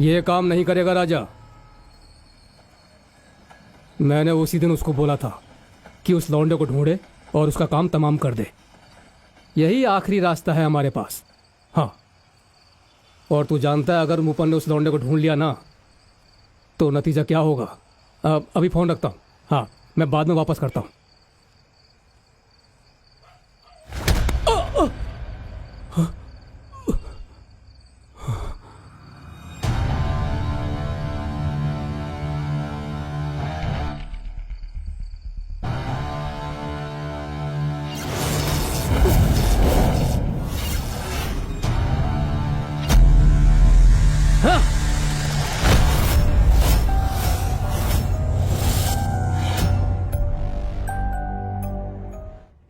ये काम नहीं करेगा राजा। मैंने उसी दिन उसको बोला था कि उस लौंडे को ढूंढे और उसका काम तमाम कर दे। यही आखिरी रास्ता है हमारे पास। हाँ, और तू जानता है अगर मुपन ने उस लौंडे को ढूंढ लिया ना तो नतीजा क्या होगा। अभी फ़ोन रखता हूँ। हाँ, मैं बाद में वापस करता हूँ।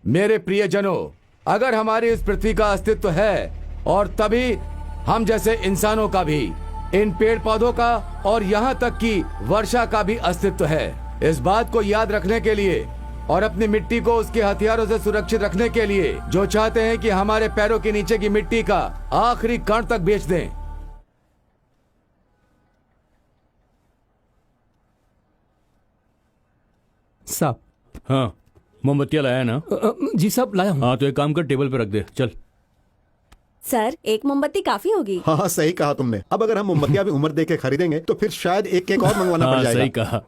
मेरे प्रियजनों, अगर हमारी इस पृथ्वी का अस्तित्व है और तभी हम जैसे इंसानों का भी, इन पेड़ पौधों का और यहाँ तक कि वर्षा का भी अस्तित्व है। इस बात को याद रखने के लिए और अपनी मिट्टी को उसके हथियारों से सुरक्षित रखने के लिए जो चाहते हैं कि हमारे पैरों के नीचे की मिट्टी का आखिरी कण तक बेच दें। साहब। हाँ, मोमबत्तियाँ लाया ना? जी साहब, लाया हूँ। हाँ तो एक काम कर, टेबल पे रख दे। चल। सर, एक मोमबत्ती काफी होगी। हाँ सही कहा तुमने। अब अगर हम मोमबत्तियां भी उम्र दे के खरीदेंगे तो फिर शायद एक केक और मंगवाना पड़ हाँ, जाएगा। सही कहा।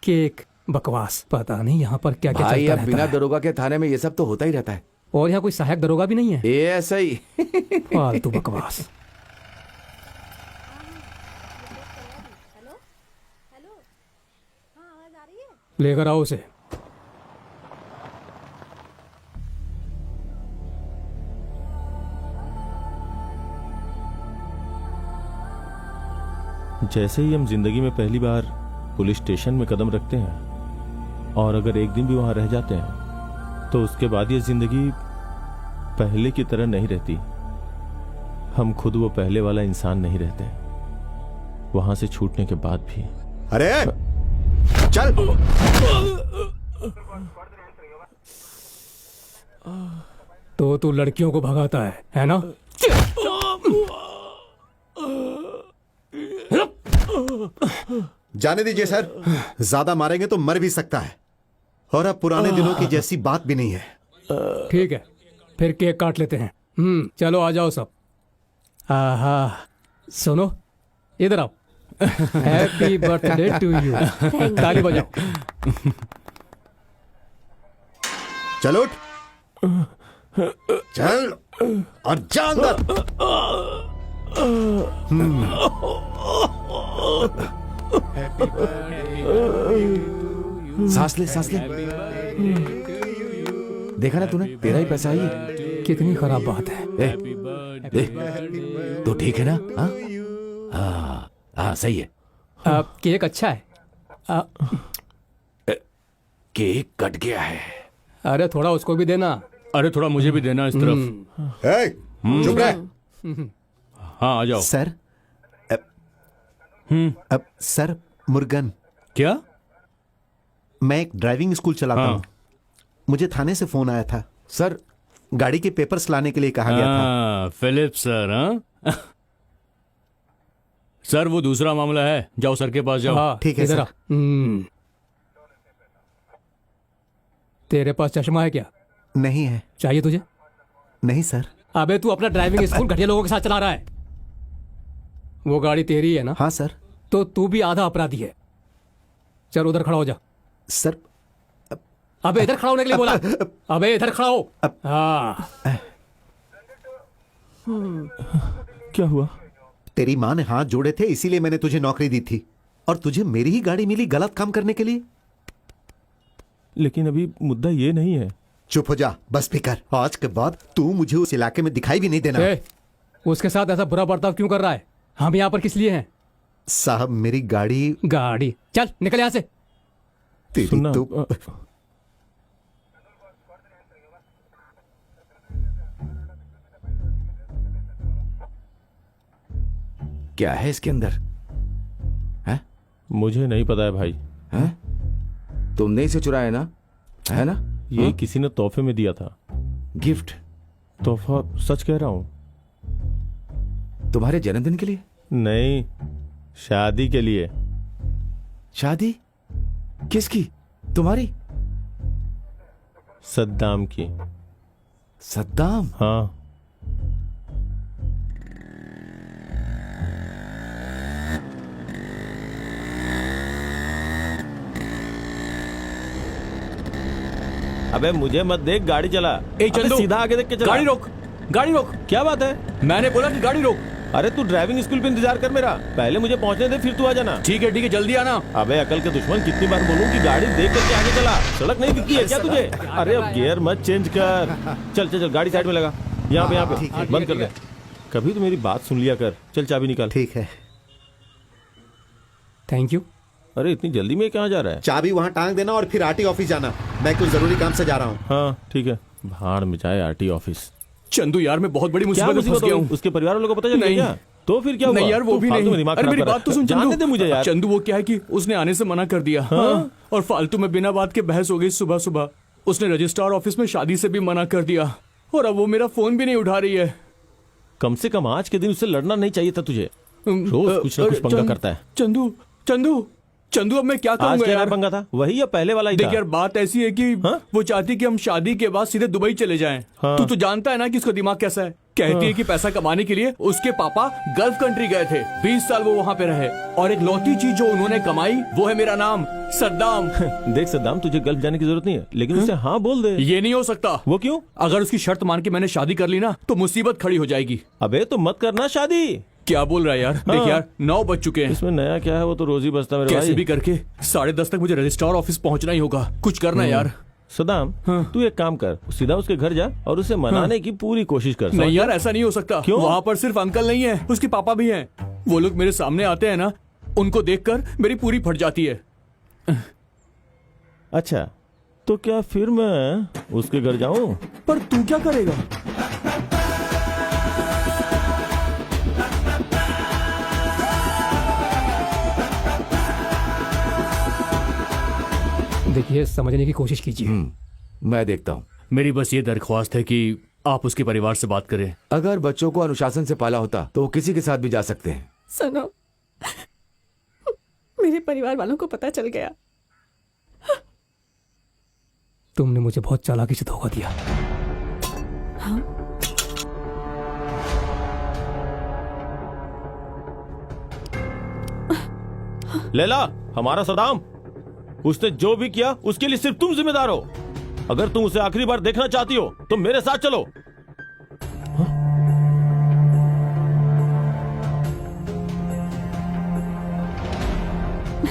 केक बकवास, पता नहीं यहाँ पर क्या क्या भाई, चलता अब रहता बिना है। दरोगा के थाने में ये सब तो होता ही रहता है। और यहाँ कोई सहायक दरोगा भी नहीं है। ये ऐसा ही। फालतू बकवास। लेकर आओ उसे। जैसे ही हम जिंदगी में पहली बार पुलिस स्टेशन में कदम रखते हैं और अगर एक दिन भी वहां रह जाते हैं तो उसके बाद ये जिंदगी पहले की तरह नहीं रहती। हम खुद वो पहले वाला इंसान नहीं रहते वहां से छूटने के बाद भी। अरे चल। तो तू लड़कियों को भगाता है ना? जाने दीजिए सर, ज्यादा मारेंगे तो मर भी सकता है और अब पुराने दिनों की जैसी बात भी नहीं है। ठीक है, फिर केक काट लेते हैं। चलो आ जाओ सब। आहा, सुनो, इधर आओ। Happy birthday to you. ताली बजाओ। चल उठ, चल और जा अंदर। सांस ले, सांस ले। देखा ना तूने, तेरा ही पैसा है। कितनी खराब बात है। तो ठीक है ना? हाँ हाँ, सही है। केक अच्छा है। केक कट गया है। अरे थोड़ा उसको भी देना। अरे थोड़ा मुझे भी देना इस तरफ। ए, चुप रह। हाँ आ जाओ। सर, अब सर मुर्गन, क्या? मैं एक ड्राइविंग स्कूल चलाता हूँ। मुझे थाने से फोन आया था सर, गाड़ी के पेपर्स लाने के लिए कहा गया था। Philip sir. हाँ सर, वो दूसरा मामला है, जाओ सर के पास जाओ। हाँ, ठीक है इधर सर। आ। तेरे पास चश्मा है क्या? नहीं है। चाहिए तुझे? नहीं सर। अबे तू अपना ड्राइविंग स्कूल घटिया लोगों के साथ चला रहा है। वो गाड़ी तेरी है ना? हाँ सर। तो तू भी आधा अपराधी है। चल उधर खड़ा हो जा। सर, अबे इधर खड़ा होने के लिए बोला। अबे इधर खड़ा हो। हाँ। क्या हुआ? तेरी माँ ने हाथ जोड़े थे इसीलिए मैंने तुझे नौकरी दी थी और तुझे मेरी ही गाड़ी मिली गलत काम करने के लिए। लेकिन अभी मुद्दा ये नहीं है। चुप हो जा, बस भी कर। आज के बाद तू मुझे उस इलाके में दिखाई भी नहीं देना। उसके साथ ऐसा बुरा बर्ताव क्यों कर रहा है? हम यहाँ पर किस लिए हैं? साहब, मेरी गाड़ी। चल निकल यहाँ से। तेरी सुनना, तो क्या है इसके अंदर? है? मुझे नहीं पता है भाई। है? तुमने इसे चुराया ना? है ना? ये किसी ने तोहफे में दिया था। गिफ्ट? तोहफा? सच कह रहा हूँ। तुम्हारे जन्मदिन के लिए? नहीं, शादी के लिए। शादी? किसकी? तुम्हारी? सद्दाम की। सद्दाम? हाँ। अबे मुझे मत देख, गाड़ी चला। ए अबे चंदू, सीधा आगे देख के चला। गाड़ी रोक, गाड़ी रोक। क्या बात है? मैंने बोला कि गाड़ी रोक। अरे तू ड्राइविंग स्कूल पे इंतजार कर मेरा, पहले मुझे पहुंचने दे फिर तू आ जाना। ठीक है जल्दी आना। अबे अकल के दुश्मन, कितनी बार बोलूं कि गाड़ी देख करके आगे चला, सड़क नहीं दिखती है क्या तुझे? अरे अब गियर मत चेंज कर। चल चल चल, गाड़ी साइड में लगा। यहाँ पे बंद कर दे। कभी तो मेरी बात सुन लिया कर। चल चाबी निकाल। ठीक है। Thank you. अरे इतनी जल्दी में कहाँ जा रहा है? चाबी वहाँ टांग देना और फिर आरटी ऑफिस जाना। मैं कुछ जरूरी काम से जा रहा हूँ। हाँ ठीक है। भाड़ में जाए आरटी ऑफिस। चंदू यार, मैं बहुत बड़ी क्या मुसीबत में फंस मुसीबत गया हो हूँ। गई? उसके परिवार वालों को पता चल गया नहीं। क्या? तो फिर क्या हुआ? नहीं यार, वो तू भी फालतू नहीं। में दिमाग अरे खराब मेरी कर रहा बात तो है। सुन जाने दे मुझे यार। चंदू वो क्या है कि उसने आने से मना कर दिया। हाँ? और फालतू में बिना बात के बहस हो गई सुबह सुबह। उसने रजिस्ट्रार ऑफिस में शादी से भी मना कर दिया और अब वो मेरा फोन भी नहीं उठा रही है। कम से कम आज के दिन उससे लड़ना नहीं चाहिए था तुझे। रोज कुछ ना कुछ पंगा करता है। चंदू चंदू चंदू, अब मैं क्या आज करूंगा क्या यार? पंगा था? वही या पहले वाला ही देख था? यार, बात ऐसी है कि हाँ? वो चाहती कि हम शादी के बाद सीधे दुबई चले जाएं। हाँ। तू तो जानता है ना कि इसका दिमाग कैसा है। कहती है कि पैसा कमाने के लिए उसके पापा गल्फ कंट्री गए थे, 20 साल वो वहाँ पे रहे और एक लौती चीज जो उन्होंने कमाई वो है मेरा नाम, सद्दाम। देख सद्दाम, तुझे गल्फ जाने की जरूरत नहीं है, लेकिन उसे हाँ बोल दे। ये नहीं हो सकता। वो क्यों? अगर उसकी शर्त मान के मैंने शादी कर ली ना तो मुसीबत खड़ी हो जाएगी। अबे तो मत करना शादी। क्या बोल रहा है यार? देख यार, 9 बज चुके हैं। इसमें नया क्या है? वो तो रोज ही बजता मेरे कैसे भाई। भी करके 10:30 तक मुझे रजिस्ट्रार ऑफिस पहुंचना ही होगा। कुछ करना यार। सदाम, हाँ। तू एक काम कर, सीधा उसके घर जा और उसे मनाने की पूरी कोशिश कर। नहीं यार, ऐसा नहीं हो सकता। क्यों? वहाँ पर सिर्फ अंकल नहीं है, उसके पापा भी हैं। वो लोग मेरे सामने आते हैं ना, उनको देखकर मेरी पूरी फट जाती है। अच्छा, तो क्या फिर मैं उसके घर जाऊं? पर तू क्या करेगा? देखिए, समझने की कोशिश कीजिए। मैं देखता हूँ। मेरी बस ये दरख्वास्त है कि आप उसके परिवार से बात करें। अगर बच्चों को अनुशासन से पाला होता तो वो किसी के साथ भी जा सकते हैं। सुनो, मेरे परिवार वालों को पता चल गया। तुमने मुझे बहुत चालाकी से धोखा दिया। लैला, हमारा सदाम, उसने जो भी किया उसके लिए सिर्फ तुम जिम्मेदार हो। अगर तुम उसे आखिरी बार देखना चाहती हो तो मेरे साथ चलो।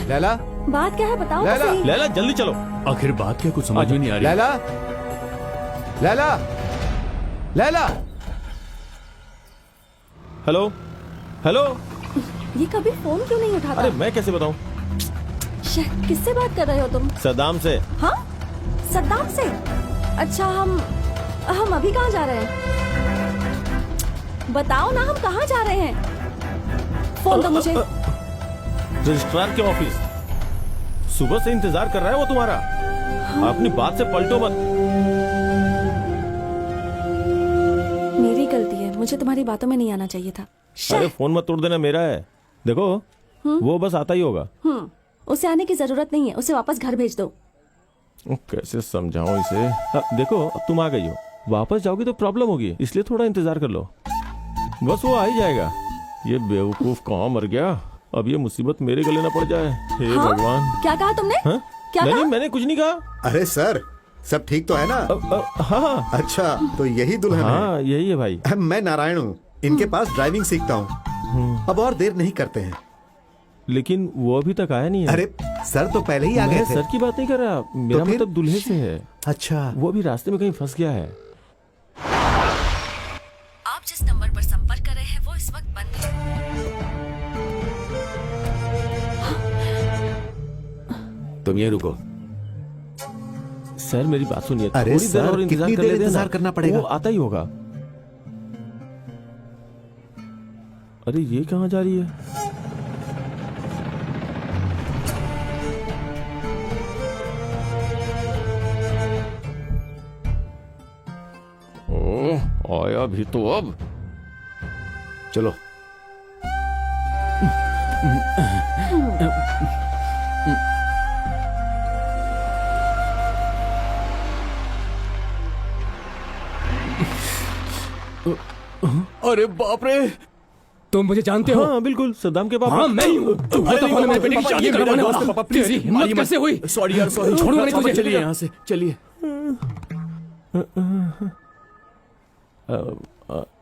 लैला, बात क्या है बताओ तो लैला। सही। लैला जल्दी चलो। आखिर बात क्या, कुछ समझ में नहीं आ रही। लैला, लैला, लैला। Hello hello. ये कभी फोन क्यों नहीं उठाता? अरे मैं कैसे बताऊं? किससे बात कर रहे हो तुम? सदाम से। हाँ, सद्दाम से। अच्छा, हम अभी कहाँ जा रहे हैं? बताओ ना, हम कहाँ जा रहे हैं? फोन दो मुझे। रजिस्ट्रार के ऑफिस। सुबह से इंतजार कर रहा है वो तुम्हारा। अपनी बात से पलटो मत। मेरी गलती है, मुझे तुम्हारी बातों में नहीं आना चाहिए था। अरे फोन मत तोड़ देना, मेरा है। देखो वो बस आता ही होगा। उसे आने की जरूरत नहीं है, उसे वापस घर भेज दो। कैसे समझाऊं इसे? देखो अब तुम आ गई हो, वापस जाओगी तो प्रॉब्लम होगी, इसलिए थोड़ा इंतजार कर लो। बस वो आ ही जाएगा। ये बेवकूफ कहाँ मर गया? अब ये मुसीबत मेरे गले ना पड़ जाए। हे हाँ? भगवान। क्या कहा तुमने? हाँ? क्या नहीं कहा? मैंने कुछ नहीं कहा। अरे सर, सब ठीक तो है ना? हाँ अच्छा, तो यही दुल्हन हाँ यही है भाई। है। मैं नारायण हूँ, इनके पास ड्राइविंग सीखता हूँ। अब और देर नहीं करते हैं। लेकिन वो अभी तक आया नहीं है। अरे सर तो पहले ही आ मैं गए थे। सर की बात नहीं कर रहा, मेरा फिर? मतलब दूल्हे से है। अच्छा, वो अभी रास्ते में कहीं फंस गया है। आप जिस नंबर पर संपर्क कर रहे हैं वो इस वक्त बंद है। तुम ये रुको। सर मेरी बात सुनिए, अरे थोड़ी देर सर, और इंतजार कितनी कर देर लेते हैं इंतजार ना, करना पड़ेगा? वो आता ही होगा। अरे ये कहाँ जा रही है? ओह, आया भी तो अब। चलो। अरे बाप रे, तुम मुझे जानते हो? हाँ बिल्कुल, सद्दाम के पापा। हाँ मैं ही हूँ। तुम्हारे तो मेरे बेटे की शादी करवाने वाला। पापा प्लीज, तेरी हिम्मत कैसे हुई? सॉरी यार, सॉरी। छोड़ो नहीं तुझे। चलिए यहाँ से, चलिए।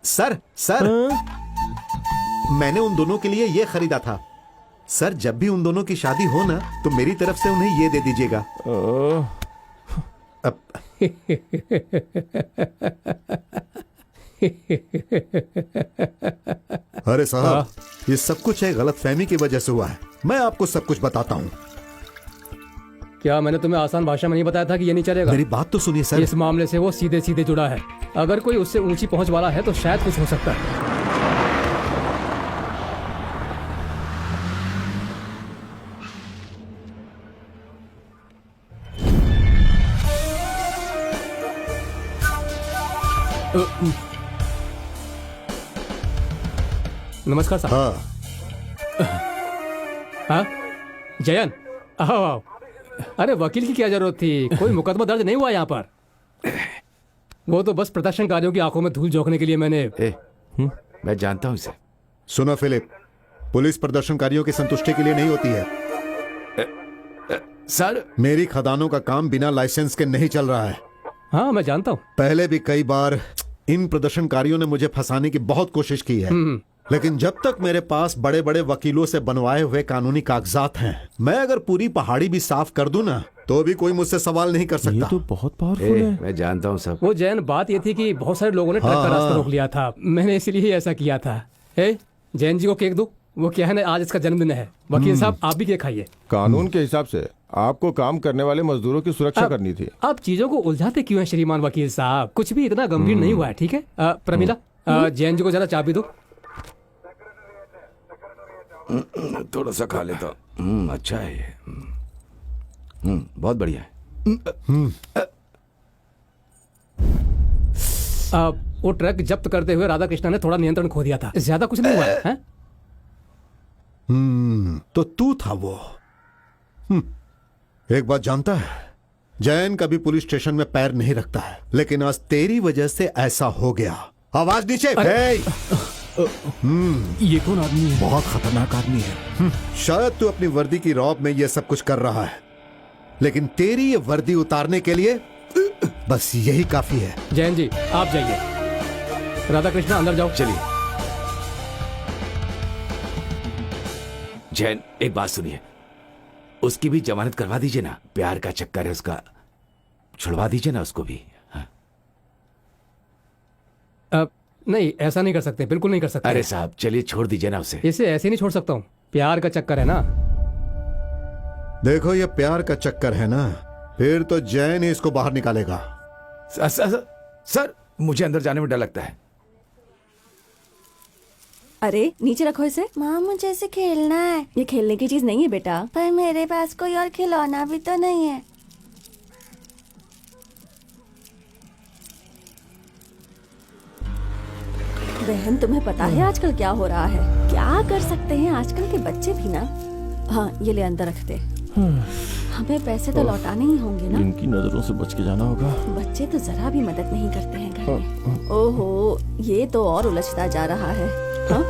सर सर, मैंने उन दोनों के लिए ये खरीदा था। सर जब भी उन दोनों की शादी हो ना, तो मेरी तरफ से उन्हें ये दे दीजिएगा। अब अरे साहब, ये सब कुछ है गलतफहमी की वजह से हुआ है। मैं आपको सब कुछ बताता हूँ। क्या मैंने तुम्हें आसान भाषा में नहीं बताया था कि ये नहीं चलेगा? मेरी बात तो सुनिए सर। इस मामले से वो सीधे सीधे जुड़ा है। अगर कोई उससे ऊंची पहुंच वाला है तो शायद कुछ हो सकता है। नमस्कार साहब। हाँ जयन, आओ आओ। अरे वकील की क्या जरूरत थी? कोई मुकदमा दर्ज नहीं हुआ यहाँ पर। वो तो बस प्रदर्शनकारियों की आंखों में धूल झोंकने के लिए मैंने। मैं जानता हूँ इसे। सुनो फिलिप, पुलिस प्रदर्शनकारियों की संतुष्टि के लिए नहीं होती है। सर, मेरी खदानों का काम बिना लाइसेंस के नहीं चल रहा है। हाँ मैं जानता हूँ। पहले भी कई बार इन प्रदर्शनकारियों ने मुझे फंसाने की बहुत कोशिश की है, लेकिन जब तक मेरे पास बड़े बड़े वकीलों से बनवाए हुए कानूनी कागजात हैं, मैं अगर पूरी पहाड़ी भी साफ कर दूं ना, तो भी कोई मुझसे सवाल नहीं कर ये सकता। तो बहुत पावरफुल है। मैं जानता हूँ सब। वो जैन, बात ये थी कि बहुत सारे लोगों ने ट्रक का रास्ता रोक लिया था। मैंने इसीलिए ऐसा किया था। जैन जी को केक दो। वो क्या है ना, आज इसका जन्मदिन है। वकील साहब आप भी केक खाइए। कानून के हिसाब से आपको काम करने वाले मजदूरों की सुरक्षा करनी थी। आप चीजों को उलझाते क्यों हैं श्रीमान वकील साहब? कुछ भी इतना गंभीर नहीं हुआ है, ठीक है? प्रमिला, जैन जी को जरा चाबी दो। थोड़ा सा खा लेता हूँ। अच्छा है ये। बहुत बढ़िया है। वो ट्रक जब्त करते हुए राधा कृष्णा ने थोड़ा नियंत्रण खो दिया था। ज्यादा कुछ नहीं हुआ है? तो तू था वो। एक बात जानता है, जैन कभी पुलिस स्टेशन में पैर नहीं रखता है, लेकिन आज तेरी वजह से ऐसा हो गया। आवाज नीचे। ये कौन आदमी है? बहुत खतरनाक आदमी है। शायद तू अपनी वर्दी की रौब में ये सब कुछ कर रहा है, लेकिन तेरी ये वर्दी उतारने के लिए बस यही काफी है। जैन जी आप जाइए। राधा कृष्णा अंदर जाओ। चलिए। जैन, एक बात सुनिए, उसकी भी जमानत करवा दीजिए ना। प्यार का चक्कर है उसका, छुड़वा दीजिए ना उसको भी। नहीं, ऐसा नहीं कर सकते, बिल्कुल नहीं कर सकते। अरे साहब चलिए, छोड़ दीजिए ना उसे। इसे ऐसे नहीं छोड़ सकता हूँ। प्यार का चक्कर है ना। देखो ये प्यार का चक्कर है ना, फिर तो जैन ही इसको बाहर निकालेगा। सर, मुझे अंदर जाने में डर लगता है। अरे नीचे रखो इसे। माँ मुझे इसे खेलना है। ये खेलने की चीज नहीं है बेटा। पर मेरे पास कोई और खिलौना भी तो नहीं है। बहन तुम्हें पता है आजकल क्या हो रहा है? क्या कर सकते हैं आजकल के बच्चे भी ना। हाँ ये ले अंदर रखते। हमें पैसे तो लौटाने ही होंगे ना। इनकी नजरों से बच के जाना होगा। बच्चे तो जरा भी मदद नहीं करते हैं घर में। ओहो, ये तो और उलझता जा रहा है। हाँ?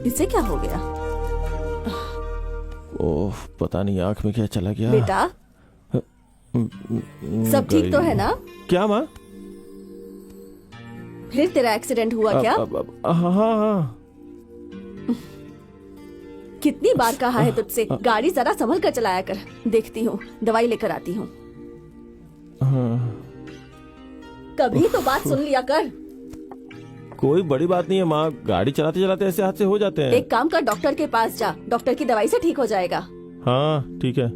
इसे क्या हो गया? ओह पता नहीं आंख में क्या चला गया। बेटा सब ठीक तो है ना? क्या माँ? फिर तेरा एक्सीडेंट हुआ क्या? हाँ हाँ। कितनी बार कहा है तुझसे, गाड़ी जरा संभल कर चलाया कर। देखती हूँ, दवाई लेकर आती हूँ। कभी तो बात सुन लिया कर। कोई बड़ी बात नहीं है माँ, गाड़ी चलाते चलाते ऐसे हादसे हो जाते हैं। एक काम कर, डॉक्टर के पास जा। डॉक्टर की दवाई से ठीक हो जाएगा। हाँ ठीक है।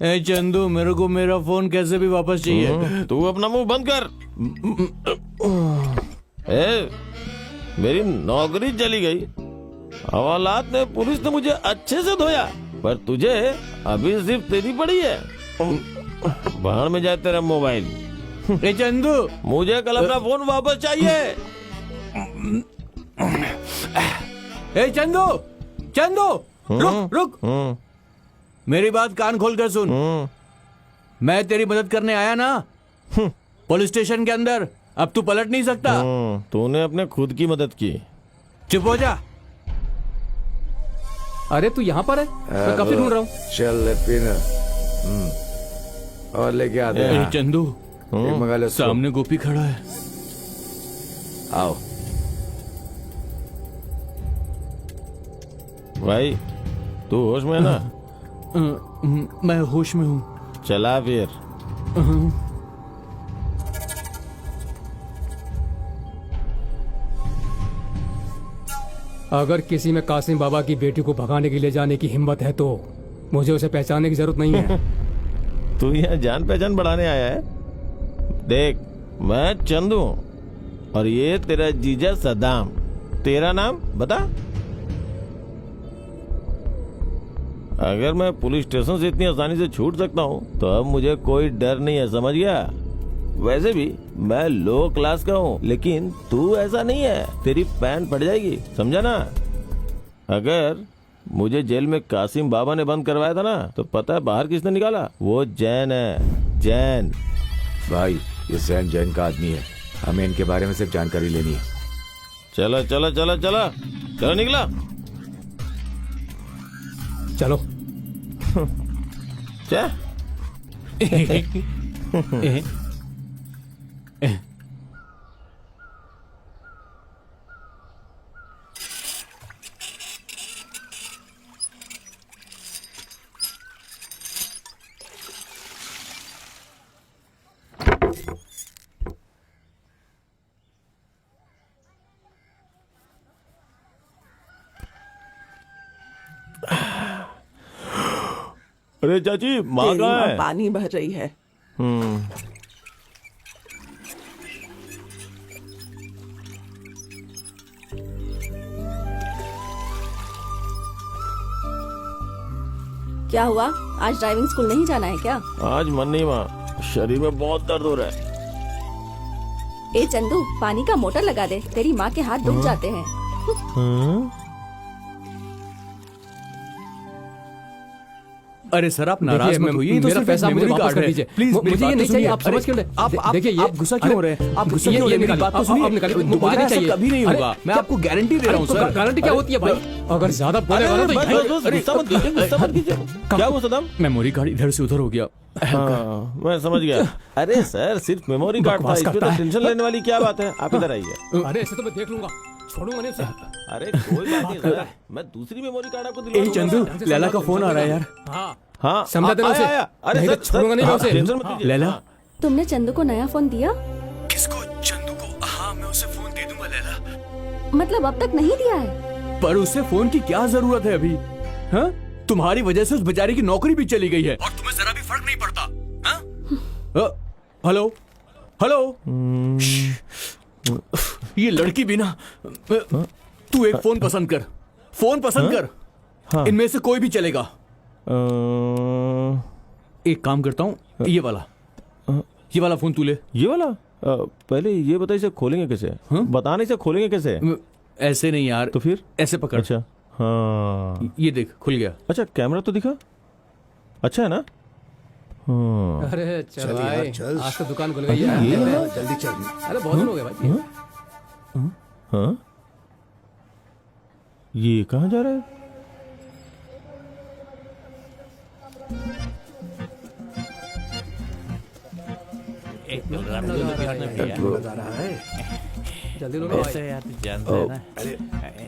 ए चंदू, मेरे को मेरा फोन कैसे भी वापस चाहिए। तू अपना मुंह बंद कर। मेरी नौकरी चली गई, हवालात ने, पुलिस ने मुझे अच्छे से धोया, पर तुझे अभी सिर्फ तेरी पड़ी है। बाहर में जाए तेरा मोबाइल। ए चंदू, मुझे कल अपना फोन वापस चाहिए। ए चंदू, चंदू, रुक रुक, मेरी बात कान खोल कर सुन। मैं तेरी मदद करने आया ना पुलिस स्टेशन के अंदर। अब तू पलट नहीं सकता। तूने अपने खुद की मदद की। चुप हो जा। अरे तू यहाँ पर है? मैं कब से ढूंढ रहा हूँ। चल पिन और लेके आते ए हैं। चंदू, एक मंगा ले उसको। सामने गोपी खड़ा है। आओ भाई तू होश में है ना? मैं होश में हूँ। चला फिर। अगर किसी में कासिम बाबा की बेटी को भगाने के लिए जाने की हिम्मत है तो मुझे उसे पहचानने की जरूरत नहीं है। तू यहाँ जान पहचान बढ़ाने आया है? देख, मैं चंदू हूँ और ये तेरा जीजा सदाम। तेरा नाम बता। अगर मैं पुलिस स्टेशन से इतनी आसानी से छूट सकता हूँ तो अब मुझे कोई डर नहीं है, समझ गया? वैसे भी मैं लो क्लास का हूँ, लेकिन तू ऐसा नहीं है। तेरी पैंट फट जाएगी, समझा ना? अगर मुझे जेल में कासिम बाबा ने बंद करवाया था ना, तो पता है बाहर किसने निकाला? वो जैन है, जैन। भाई, ये सैन जैन का आदमी है। हमें इनके बारे में सिर्फ जानकारी लेनी है। चलो चलो चलो चलो चलो, निकला। चलो। क्या? अरे चाची, माँ तेरी कहाँ माँ है? पानी भर रही है। क्या हुआ? आज ड्राइविंग स्कूल नहीं जाना है क्या? आज मन नहीं माँ, शरीर में बहुत दर्द हो रहा है। ए चंदू, पानी का मोटर लगा दे, तेरी माँ के हाथ दुख जाते हैं। अरे सर, आप नाराज देखिए, मत होइए। ये तो मेरा सिर्फ पैसा एक मुझे मेमोरी वापस कार्ड कर है। दीजिए। प्लीज मुझे मेरी ये बात नहीं तो चाहिए। सुनिए। आप समझ क्यों अरे, नहीं? देखिए, आप गुस्सा क्यों हो रहे हैं? आप गुस्सा ये- क्यों हो रहे ये हैं? मेरी निकालिए। बात तो आप सुनिए। निकालिए। मुझे दोबारा नहीं ऐसा चाहिए। कभी नहीं अरे, होगा। मैं आपको गारंटी दे रहा हूँ सर। गारंटी क्या होती है भाई? अगर ज्यादा बोलेगा ना तो बस, बस, बस, गुस्सा मत कीजिए, गुस्सा मत कीजिए। क्या हुआ सदाम? मेमोरी कार्ड इधर से उधर हो गया। हाँ, मैं समझ गया। अरे सर, सिर्फ मेमोरी कार्ड था, बकवास इसमें करता तो है। टेंशन लेने वाली क्या बात है? आप इधर आइए। अरे ऐसे तो मैं देख लूंगा, छोड़ूंगा नहीं उसे। अरे कोई बात नहीं सर, मैं दूसरी मेमोरी कार्ड आपको दिलवा ए दूंगा चंदू, ना। लैला का फोन आ रहा है यार। हाँ, हाँ, समझा देना उसे। आया। अरे नहीं सर, तो छोड़ूंगा नहीं मैं उसे। टेंशन मत लीजिए। लैला, तुमने चंदू को नया फोन दिया? किसको? चंदू को? हाँ, मैं उसे फोन दे दूंगा लैला। मतलब अब तक नहीं दिया है? पर उसे फोन की क्या जरूरत है अभी? हाँ? तुम्हारी वजह से उस बेचारी की नौकरी भी चली गई है और तुम्हें जरा भी फर्क नहीं पड़ता। हाँ? हेलो हेलो, ये लड़की भी ना। तू एक फोन पसंद कर, फोन पसंद कर। इनमें से कोई भी चलेगा। एक काम करता हूँ, ये वाला फोन तू ले। ये वाला? पहले ये बता, इसे खोलेंगे कैसे? बताने इसे खोलेंगे कैसे? ऐसे नहीं यार, तो फिर ऐसे पकड़। अच्छा, हाँ, ये देख, खुल गया। अच्छा कैमरा तो दिखा, अच्छा है ना? हाँ। अरे चल भाई, आज तो दुकान खुल गई है। जल्दी चल। अरे बहुत दिन हो गए भाई। हाँ, ये कहाँ जा रहा है? जल्दी लो भाई।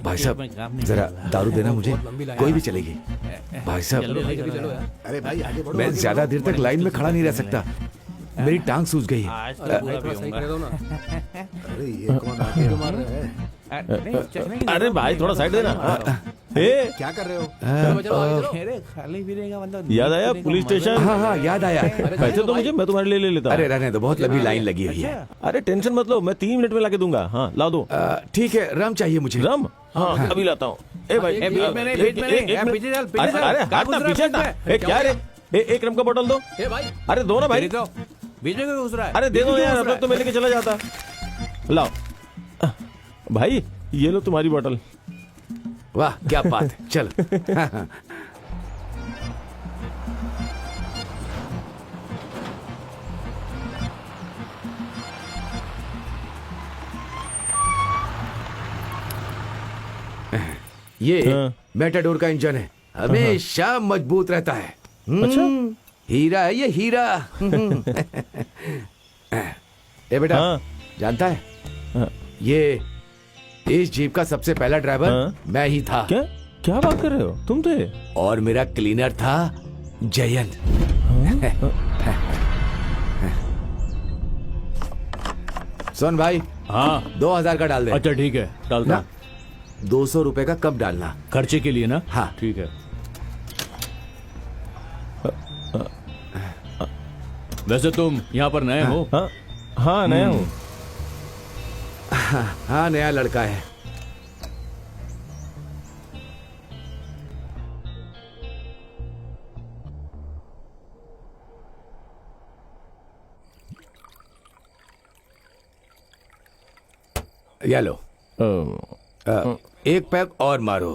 भाई साहब, जरा दारू देना मुझे। कोई भी चलेगी। भाई साहब, जल्दी चलो यार। अरे भाई आगे बढ़ो। मैं ज्यादा देर तक लाइन में खड़ा नहीं रह सकता। मेरी टांग सूज गई है। अरे भाई थोड़ा सही कर दो ना। अरे ये कौन आगे मार रहे हैं? अरे भाई थोड़ा साइड देना। ए, क्या कर रहे हो? चलो आगे चलो। याद आया पुलिस स्टेशन? हाँ हाँ, याद आया। पैसे तो मुझे, मैं तुम्हारे लिए ले लेता। अरे रहने दो, बहुत लंबी लाइन लगी हुई है। अरे टेंशन मत लो, मैं 3 मिनट में लाके दूंगा। हाँ, ला दो। ठीक है, रम चाहिए मुझे। रम? हाँ, अभी लाता हूँ। ए भाई, बीच में नहीं, बीच में नहीं। पीछे चल, पीछे चल। अरे क्या हाथ ना घुस रहा है पीछे बीच ना। में? ए, क्या रे? एक रम का बोतल दो। ए भाई, अरे दो ना भाई। बीच में घुस रहा है। अरे दे दो यार, अब तक तो मैं लेके चला जाता। लाओ। भाई ये लो तुम्हारी बोतल। वाह क्या बात है, चल। ये हाँ। मेटाडोर का इंजन है, हमेशा मजबूत रहता है। अच्छा। हीरा है ये, हीरा। ए बेटा, हाँ। जानता है हाँ। ये इस जीप का सबसे पहला ड्राइवर हाँ। मैं ही था। क्या क्या बात कर रहे हो, तुम थे? और मेरा क्लीनर था जयंत। सुन भाई, हाँ 2000 का डाल दे। अच्छा ठीक है, डालता ना, हूं। 200 रुपए का कब डालना? खर्चे के लिए ना? हाँ। ठीक है। वैसे तुम यहाँ पर नए हो? हाँ हाँ नया हूँ। हाँ नया लड़का है। ये लो, एक पैक और मारो।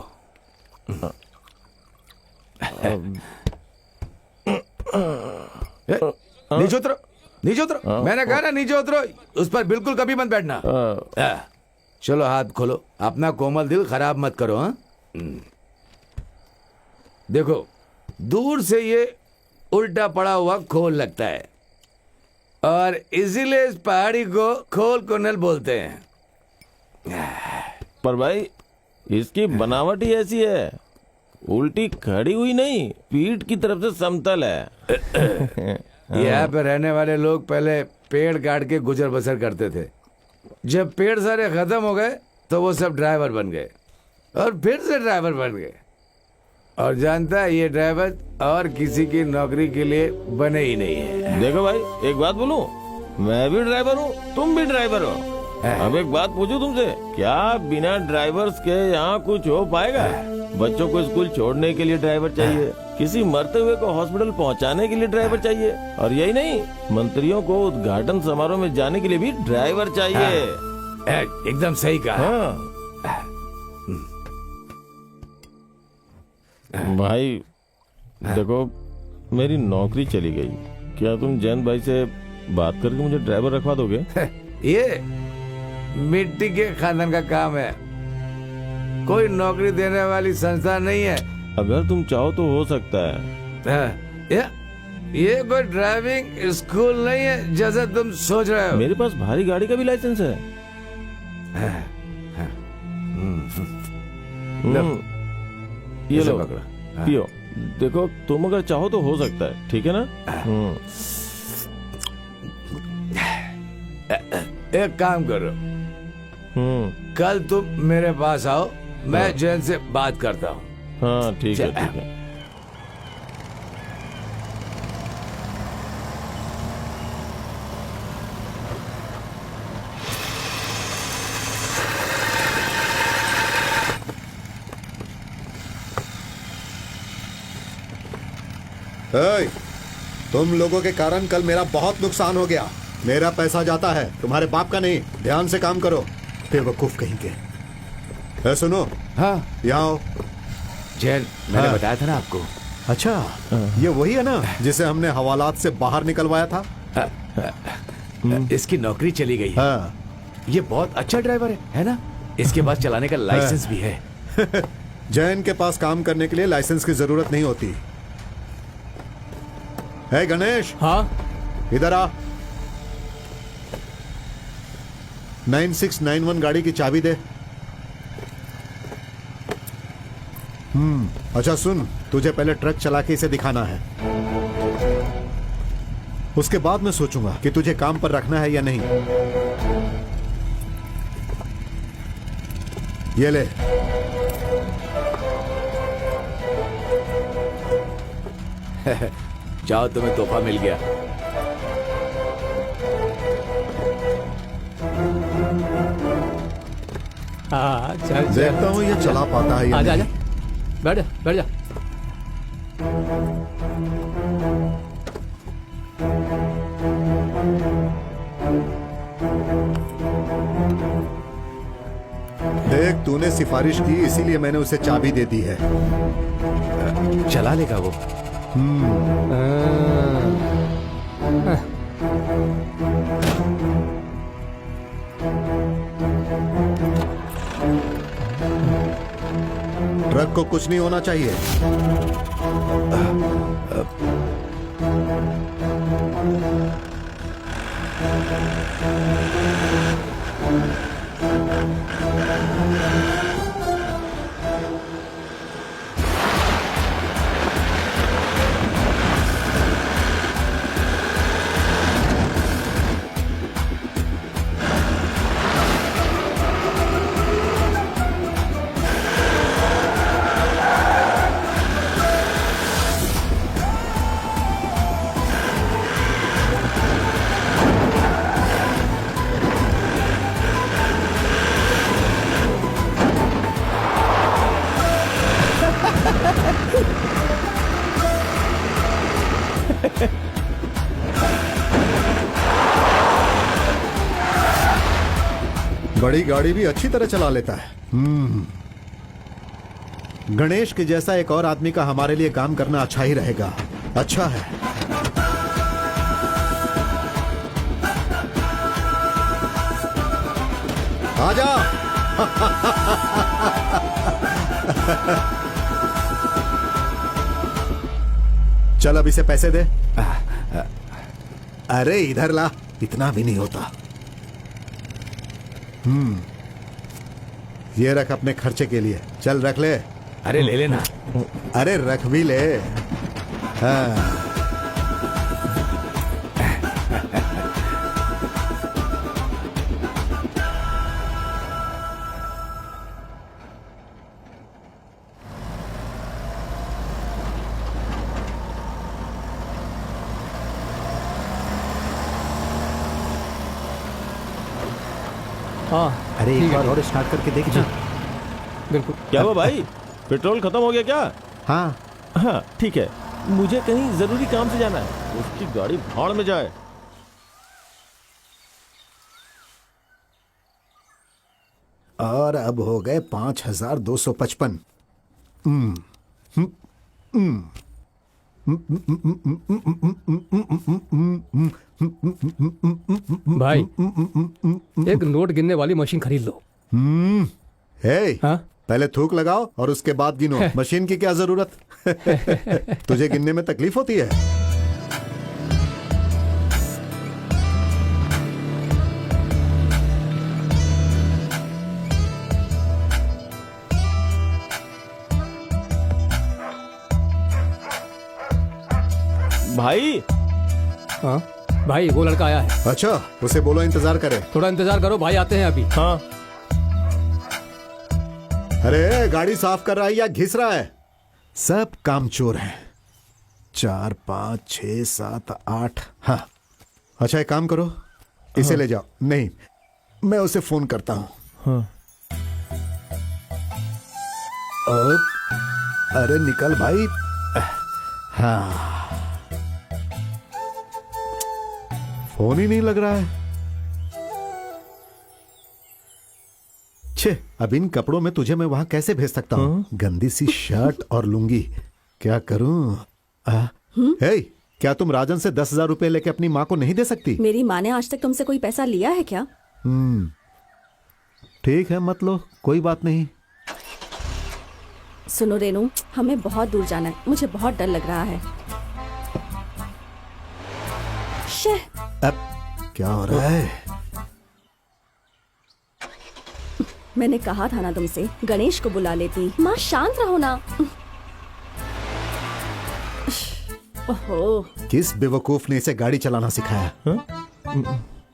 नीचे उतरो, नीचे उतरो। मैंने कहा ना नीचे उतरो, उस पर बिल्कुल कभी मत बैठना। चलो हाथ खोलो, अपना कोमल दिल खराब मत करो। हाँ देखो, दूर से ये उल्टा पड़ा हुआ खोल लगता है और इसीलिए इस पहाड़ी को खोल कोनल बोलते हैं। पर भाई इसकी बनावट ही ऐसी है, उल्टी खड़ी हुई नहीं, पीठ की तरफ से समतल है। यहाँ पे रहने वाले लोग पहले पेड़ काट के गुजर बसर करते थे। जब पेड़ सारे खत्म हो गए तो वो सब ड्राइवर बन गए और फिर से ड्राइवर बन गए। और जानता है, ये ड्राइवर और किसी की नौकरी के लिए बने ही नहीं है। देखो भाई एक बात बोलूं, मैं भी ड्राइवर हूँ, तुम भी ड्राइवर हो। अब एक बात पूछूं तुमसे, क्या बिना ड्राइवर्स के यहाँ कुछ हो पाएगा? बच्चों को स्कूल छोड़ने के लिए ड्राइवर चाहिए, किसी मरते हुए को हॉस्पिटल पहुँचाने के लिए ड्राइवर चाहिए, और यही नहीं, मंत्रियों को उद्घाटन समारोह में जाने के लिए भी ड्राइवर चाहिए। एकदम सही कहा। हाँ भाई देखो, मेरी नौकरी चली गई, क्या तुम जैन भाई से बात करके मुझे ड्राइवर रखवा दोगे? ये मिट्टी के खानदान का काम है, कोई नौकरी देने वाली संस्था नहीं है। अगर तुम चाहो तो हो सकता है। ये कोई ड्राइविंग स्कूल नहीं है जैसे तुम सोच रहे हो। मेरे पास भारी गाड़ी का भी लाइसेंस है। ये इसे लो पकड़ो। पियो, देखो तुम अगर चाहो तो हो सकता है, ठीक है ना? एक काम करो, कल तुम मेरे पास आओ, मैं जैन से बात करता हूँ। हाँ ठीक है चल। ठीक है। ए, तुम लोगों के कारण कल मेरा बहुत नुकसान हो गया। मेरा पैसा जाता है, तुम्हारे बाप का नहीं। ध्यान से काम करो, बेवकूफ कहीं के। सुनो, हाँ यहाँ आओ। जैन, मैंने हाँ। बताया था ना आपको। अच्छा, ये वही है ना जिसे हमने हवालात से बाहर निकलवाया था? इसकी नौकरी चली गई है। हाँ। ये बहुत अच्छा ड्राइवर है ना? इसके पास चलाने का लाइसेंस भी है। जैन के पास काम करने के लिए लाइसेंस की जरूरत नहीं होती है। गणेश, हाँ इधर आ। 9691 गाड़ी की चाबी दे। अच्छा सुन, तुझे पहले ट्रक चला के इसे दिखाना है, उसके बाद मैं सोचूंगा कि तुझे काम पर रखना है या नहीं। ये ले। जाओ, तुम्हें तोहफा मिल गया। हाँ चल देखता हूँ ये चला पाता है या आजा नहीं। आजा, बैठ जा बैठ जा। देख, तूने सिफारिश की इसीलिए मैंने उसे चाबी दे दी है। चला लेगा वो। ट्रक को कुछ नहीं होना चाहिए। बड़ी गाड़ी भी अच्छी तरह चला लेता है। गणेश के जैसा एक और आदमी का हमारे लिए काम करना अच्छा ही रहेगा। अच्छा है। आजा। चल अब इसे पैसे दे। अरे इधर ला, इतना भी नहीं होता। ये रख अपने खर्चे के लिए। चल रख ले। अरे ले लेना। अरे रख भी ले। हाँ। हाँ अरे ठीक एक है, बार और स्टार्ट करके देख जी। बिल्कुल। क्या हुआ भाई, पेट्रोल खत्म हो गया क्या? हाँ हाँ ठीक है, मुझे कहीं जरूरी काम से जाना है। उसकी गाड़ी भाड़ में जाए। और अब हो गए 5255। भाई एक नोट गिनने वाली मशीन खरीद लो। हे, हाँ? पहले थूक लगाओ और उसके बाद गिनो। मशीन की क्या जरूरत? तुझे गिनने में तकलीफ होती है? भाई हाँ भाई वो लड़का आया है। अच्छा, उसे बोलो इंतजार करे। थोड़ा इंतजार करो, भाई आते हैं अभी। हाँ अरे गाड़ी साफ कर रहा है या घिस रहा है? सब कामचोर हैं। 4 5 6 7 8। हाँ अच्छा, एक काम करो, इसे ले जाओ। नहीं, मैं उसे फोन करता हूँ। हाँ अरे निकल भाई। हाँ, फोन ही नहीं लग रहा है। छे, अब इन कपड़ों में तुझे मैं वहां कैसे भेज सकता हूँ? गंदी सी शर्ट और लुंगी, क्या करूं? हे, क्या तुम राजन से 10,000 रुपए लेके अपनी माँ को नहीं दे सकती? मेरी माँ ने आज तक तुमसे कोई पैसा लिया है क्या? ठीक है, मत लो, कोई बात नहीं। सुनो रेनू, हमें बहुत दूर जाना है, मुझे बहुत डर लग रहा है। शे, अब क्या हो रहा है? मैंने कहा था ना तुमसे, गणेश को बुला लेती। माँ शांत रहो ना। ओहो, किस बेवकूफ ने इसे गाड़ी चलाना सिखाया?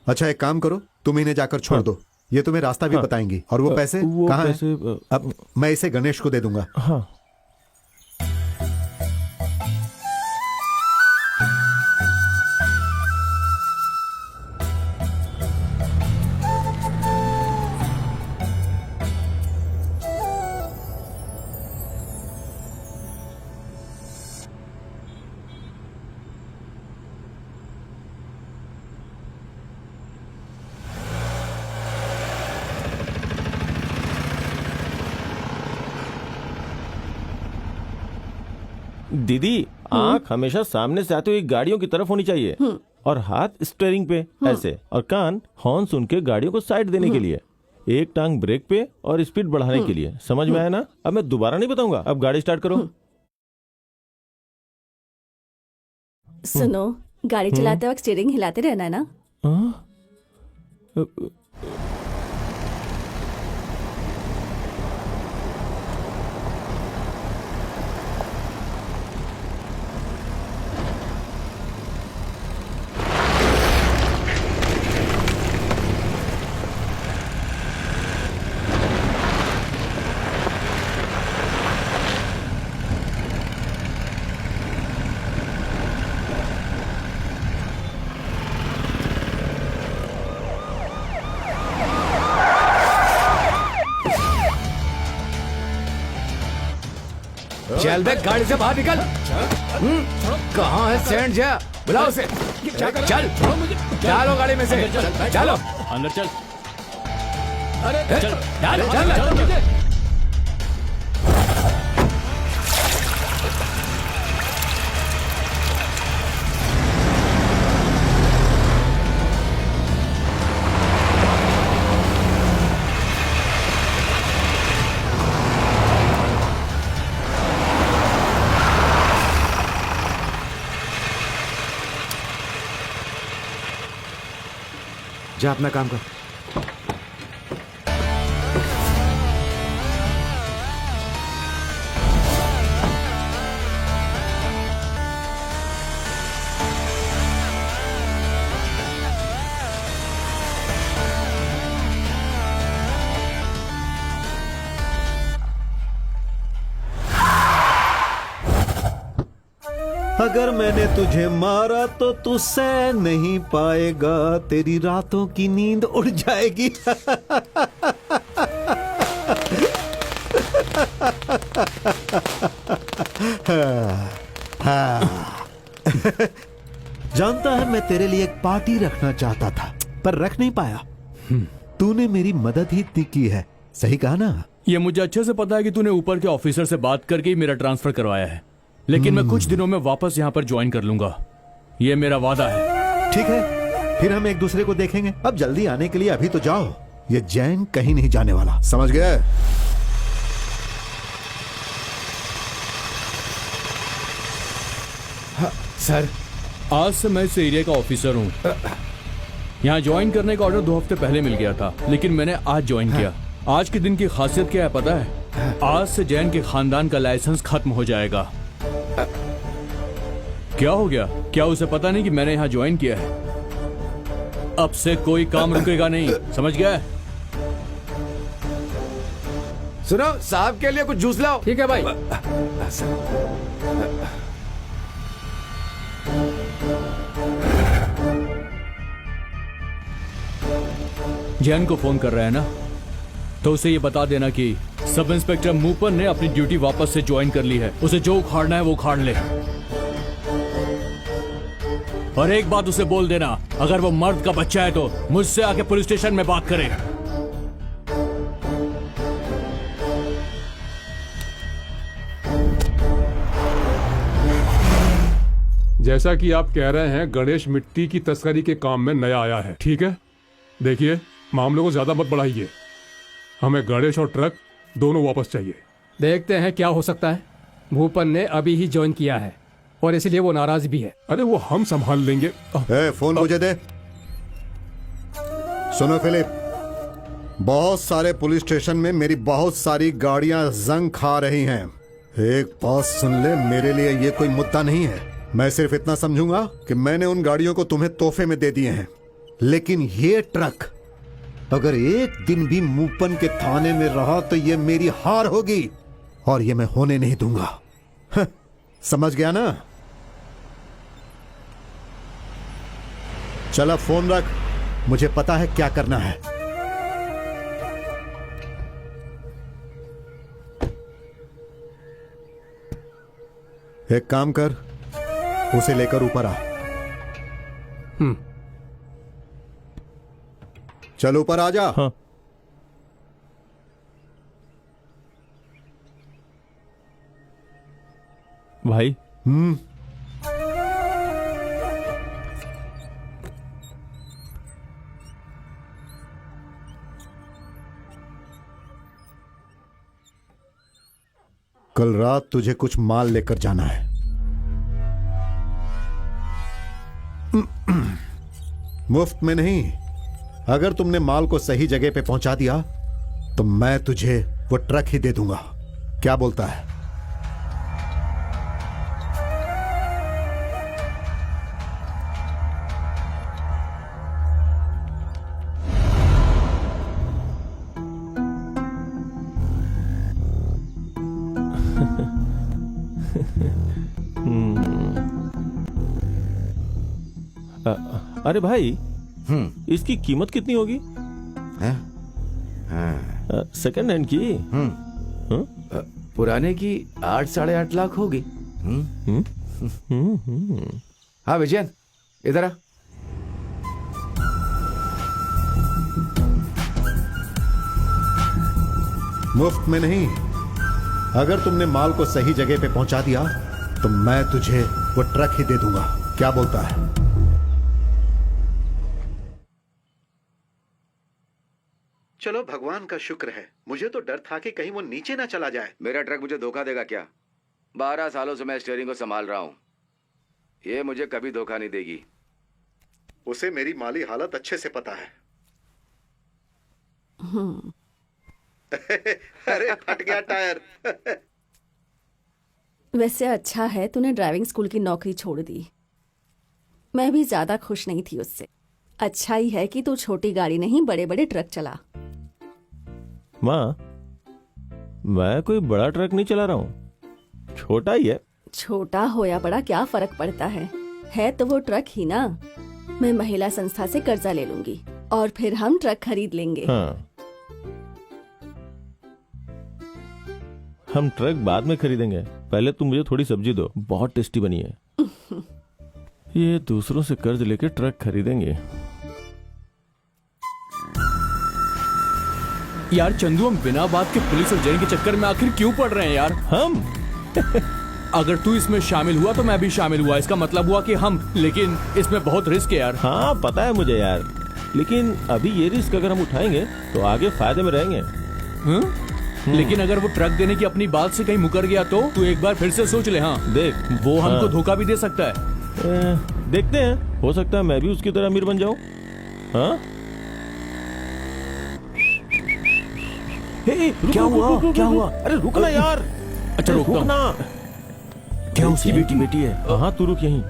अच्छा एक काम करो, तुम इन्हें जाकर छोड़ दो, ये तुम्हें रास्ता भी बताएंगी। और वो पैसे कहाँ हैं? अब मैं इसे गणेश को दे दूंगा। हाँ दीदी, आंख हमेशा सामने से आती हुई गाड़ियों की तरफ होनी चाहिए और हाथ स्टीयरिंग पे ऐसे, और कान हॉर्न सुन के गाड़ियों को साइड देने के लिए, एक टांग ब्रेक पे और स्पीड बढ़ाने के लिए। समझ में आया ना? अब मैं दोबारा नहीं बताऊंगा। अब गाड़ी स्टार्ट करो। सुनो, गाड़ी चलाते वक्त स्टीयरिंग हिलाते रहना है ना। हाँ? चल बे, गाड़ी से बाहर निकल। कहाँ है सैंड जा? बुलाओ उसे। चल चलो गाड़ी में से, चलो अंदर चल। चल चल। जा अपना काम कर। अगर मैंने तुझे मारा तो तू सह नहीं पाएगा, तेरी रातों की नींद उड़ जाएगी। जानता है, मैं तेरे लिए एक पार्टी रखना चाहता था पर रख नहीं पाया। तूने मेरी मदद ही इतनी की है। सही कहा ना? ये मुझे अच्छे से पता है कि तूने ऊपर के ऑफिसर से बात करके ही मेरा ट्रांसफर करवाया है, लेकिन मैं कुछ दिनों में वापस यहाँ पर ज्वाइन कर लूंगा। ये मेरा वादा है। ठीक है, फिर हम एक दूसरे को देखेंगे। अब जल्दी आने के लिए अभी तो जाओ। ये जैन कहीं नहीं जाने वाला, समझ गए? सर, आज से मैं इस एरिया का ऑफिसर हूँ। यहाँ ज्वाइन करने का ऑर्डर 2 हफ्ते पहले मिल गया था, लेकिन मैंने आज ज्वाइन किया। आज के दिन की खासियत क्या है पता है? आज से जैन के खानदान का लाइसेंस खत्म हो जाएगा। क्या हो गया? क्या उसे पता नहीं कि मैंने यहाँ ज्वाइन किया है? अब से कोई काम रुकेगा नहीं, समझ गया? सुनो, साहब के लिए कुछ जूस लाओ। ठीक है भाई। जैन को फोन कर रहा है ना, तो उसे ये बता देना कि सब इंस्पेक्टर मूपन ने अपनी ड्यूटी वापस से ज्वाइन कर ली है। उसे जो उखाड़ना है वो उखाड़ ले। और एक बात उसे बोल देना, अगर वो मर्द का बच्चा है तो मुझसे आके पुलिस स्टेशन में बात करे। जैसा कि आप कह रहे हैं, गणेश मिट्टी की तस्करी के काम में नया आया है, ठीक है? देखिए, मामले को ज्यादा मत बढ़ाइए। हमें गणेश और ट्रक दोनों वापस चाहिए। देखते हैं क्या हो सकता है। भूपन ने अभी ही ज्वाइन किया है और इसलिए वो नाराज भी है। अरे वो हम संभाल लेंगे। फोन मुझे दे। सुनो फिलिप, बहुत सारे पुलिस स्टेशन में मेरी बहुत सारी गाड़ियां जंग खा रही हैं। एक बात सुन ले, मेरे लिए ये कोई मुद्दा नहीं है। मैं सिर्फ इतना समझूंगा कि मैंने उन गाड़ियों को तुम्हें तोहफे में दे दिए हैं, लेकिन ये ट्रक अगर एक दिन भी मूपन के थाने में रहा तो ये मेरी हार होगी और ये मैं होने नहीं दूंगा। समझ गया ना? चला फोन रख, मुझे पता है क्या करना है। एक काम कर, उसे लेकर ऊपर आ। चल ऊपर आ जा। हाँ। भाई, कल रात तुझे कुछ माल लेकर जाना है। मुफ्त में नहीं। अगर तुमने माल को सही जगह पे पहुंचा दिया तो मैं तुझे वो ट्रक ही दे दूंगा। क्या बोलता है? अरे भाई, इसकी कीमत कितनी होगी? सेकंड हैंड की? पुराने की 8-8.5 लाख होगी। हाँ विजयन, इधर आ। मुफ्त में नहीं। अगर तुमने माल को सही जगह पे पहुंचा दिया तो मैं तुझे वो ट्रक ही दे दूंगा। क्या बोलता है? चलो, भगवान का शुक्र है। मुझे तो डर था कि कहीं वो नीचे ना चला जाए। मेरा ट्रक मुझे धोखा देगा क्या? 12 सालों से मैं स्टीयरिंग को संभाल रहा हूं। ये मुझे कभी धोखा नहीं देगी। उसे मेरी माली हालत अच्छे से पता है। अरे फट गया टायर। वैसे अच्छा है तूने ड्राइविंग स्कूल की नौकरी छोड़ दी। मैं भी ज्यादा खुश नहीं थी उससे। अच्छा ही है कि तू छोटी गाड़ी नहीं बड़े बड़े ट्रक चला। माँ, मैं कोई बड़ा ट्रक नहीं चला रहा हूँ, छोटा ही है। छोटा हो या बड़ा क्या फर्क पड़ता है तो वो ट्रक ही ना। मैं महिला संस्था से कर्जा ले लूंगी और फिर हम ट्रक खरीद लेंगे। हाँ, हम ट्रक बाद में खरीदेंगे। पहले तुम मुझे थोड़ी सब्जी दो, बहुत टेस्टी बनी है। ये दूसरों से कर्ज लेके ट्रक खरीदेंगे। यार चंदू, हम बिना बात के पुलिस और जेल के चक्कर में आखिर क्यों पड़ रहे हैं यार? हम अगर तू इसमें शामिल हुआ तो मैं भी शामिल हुआ। इसका मतलब हुआ कि हम, लेकिन इसमें बहुत रिस्क है यार। हाँ पता है मुझे यार, लेकिन अभी ये रिस्क अगर हम उठाएंगे तो आगे फायदे में रहेंगे। लेकिन अगर वो ट्रक देने की अपनी बात से कहीं मुकर गया तो तू एक बार फिर से सोच ले। हाँ देख, वो हमको हाँ। धोखा भी दे सकता है। देखते हैं, हो सकता है मैं भी उसकी तरह अमीर बन जाऊं। हाँ? क्या हुआ? क्या हुआ? अरे रुकना यार। अच्छा रुकता हूं। रुकना। क्या उसकी बेटी है? हाँ तू रुक यहीं।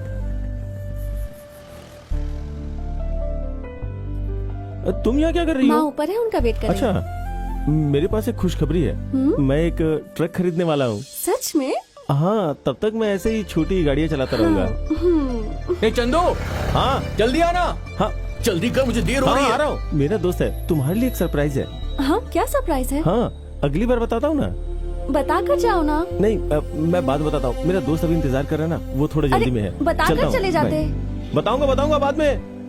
तुम यहाँ क्या कर रही माँ हो? ऊपर है, उनका वेट कर रही हूँ। अच्छा, मेरे पास एक खुशखबरी है। मैं एक ट्रक खरीदने वाला हूँ। सच में? हाँ, तब तक मैं ऐसे ही छोटी गाड़ियाँ चलाता रहूंगा। ए चंदू, हाँ जल्दी आना। हाँ जल्दी कर, मुझे देर हो रही हाँ, है। आ रहा हूँ। मेरा दोस्त है, तुम्हारे लिए एक सरप्राइज है। हाँ, क्या सरप्राइज है? हाँ, अगली बार बताता हूँ ना। बता कर जाओ ना। नहीं, मैं बाद बताता हूँ। मेरा दोस्त अभी इंतजार कर रहा है ना, वो थोड़ा जल्दी में है। बता चलता कर हूँ। चले जाते। बाय। बताऊंगा बाद में।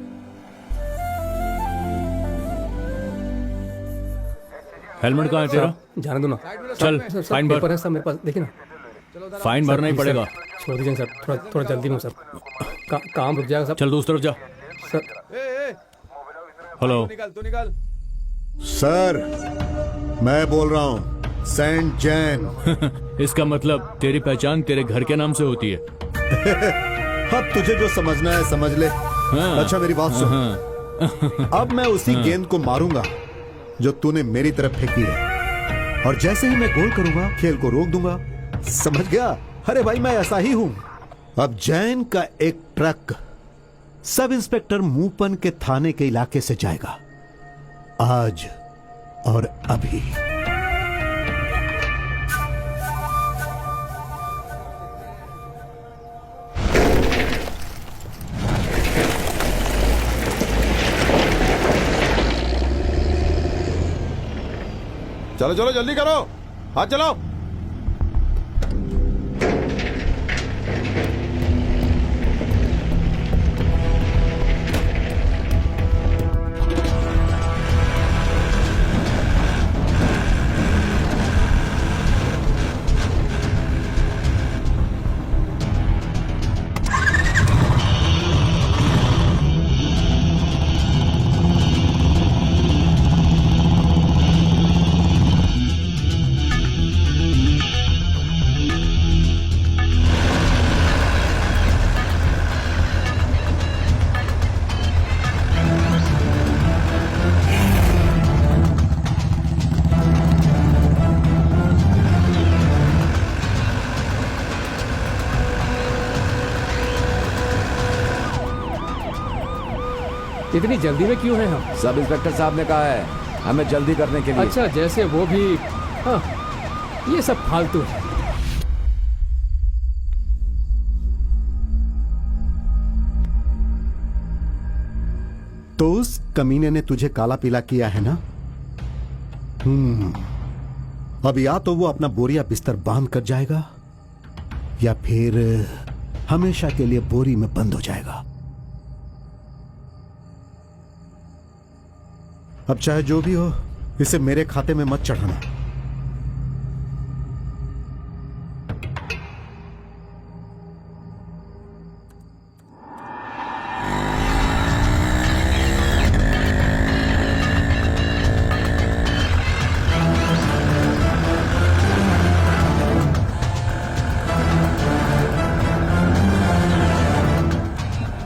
हेलमेट कहाँ है तेरा? जाने दो ना। चल सर, फाइन भर। पेपर है सब मेरे पास, देखिए ना। फाइन भरना ही सर, पड़ेगा। छोड़ दीजिए सर, थोड़ा जल्दी में हूँ सर। काम रुक जाएगा सर। चल दूसरी तरफ जा। सर हेलो, तू निकल। सर, मैं बोल रहा हूँ सेंट जैन। इसका मतलब तेरी पहचान तेरे घर के नाम से होती है। अब तुझे जो समझना है समझ ले। हाँ। अच्छा मेरी बात सुन। अब मैं उसी गेंद को मारूंगा जो तूने मेरी तरफ फेंकी है, और जैसे ही मैं गोल करूंगा खेल को रोक दूंगा। समझ गया? अरे भाई, मैं ऐसा ही हूं। अब जैन का एक ट्रक सब इंस्पेक्टर मूपन के थाने के इलाके से जाएगा, आज और अभी। चलो चलो जल्दी करो, हाथ चलाओ। इतनी जल्दी में क्यों हैं हम? सब इंस्पेक्टर साहब ने कहा है हमें जल्दी करने के लिए। अच्छा, जैसे वो भी। हाँ, ये सब फालतू है। तो उस कमीने ने तुझे काला पीला किया है ना? अब या तो वो अपना बोरिया बिस्तर बांध कर जाएगा या फिर हमेशा के लिए बोरी में बंद हो जाएगा। अब चाहे जो भी हो, इसे मेरे खाते में मत चढ़ाना।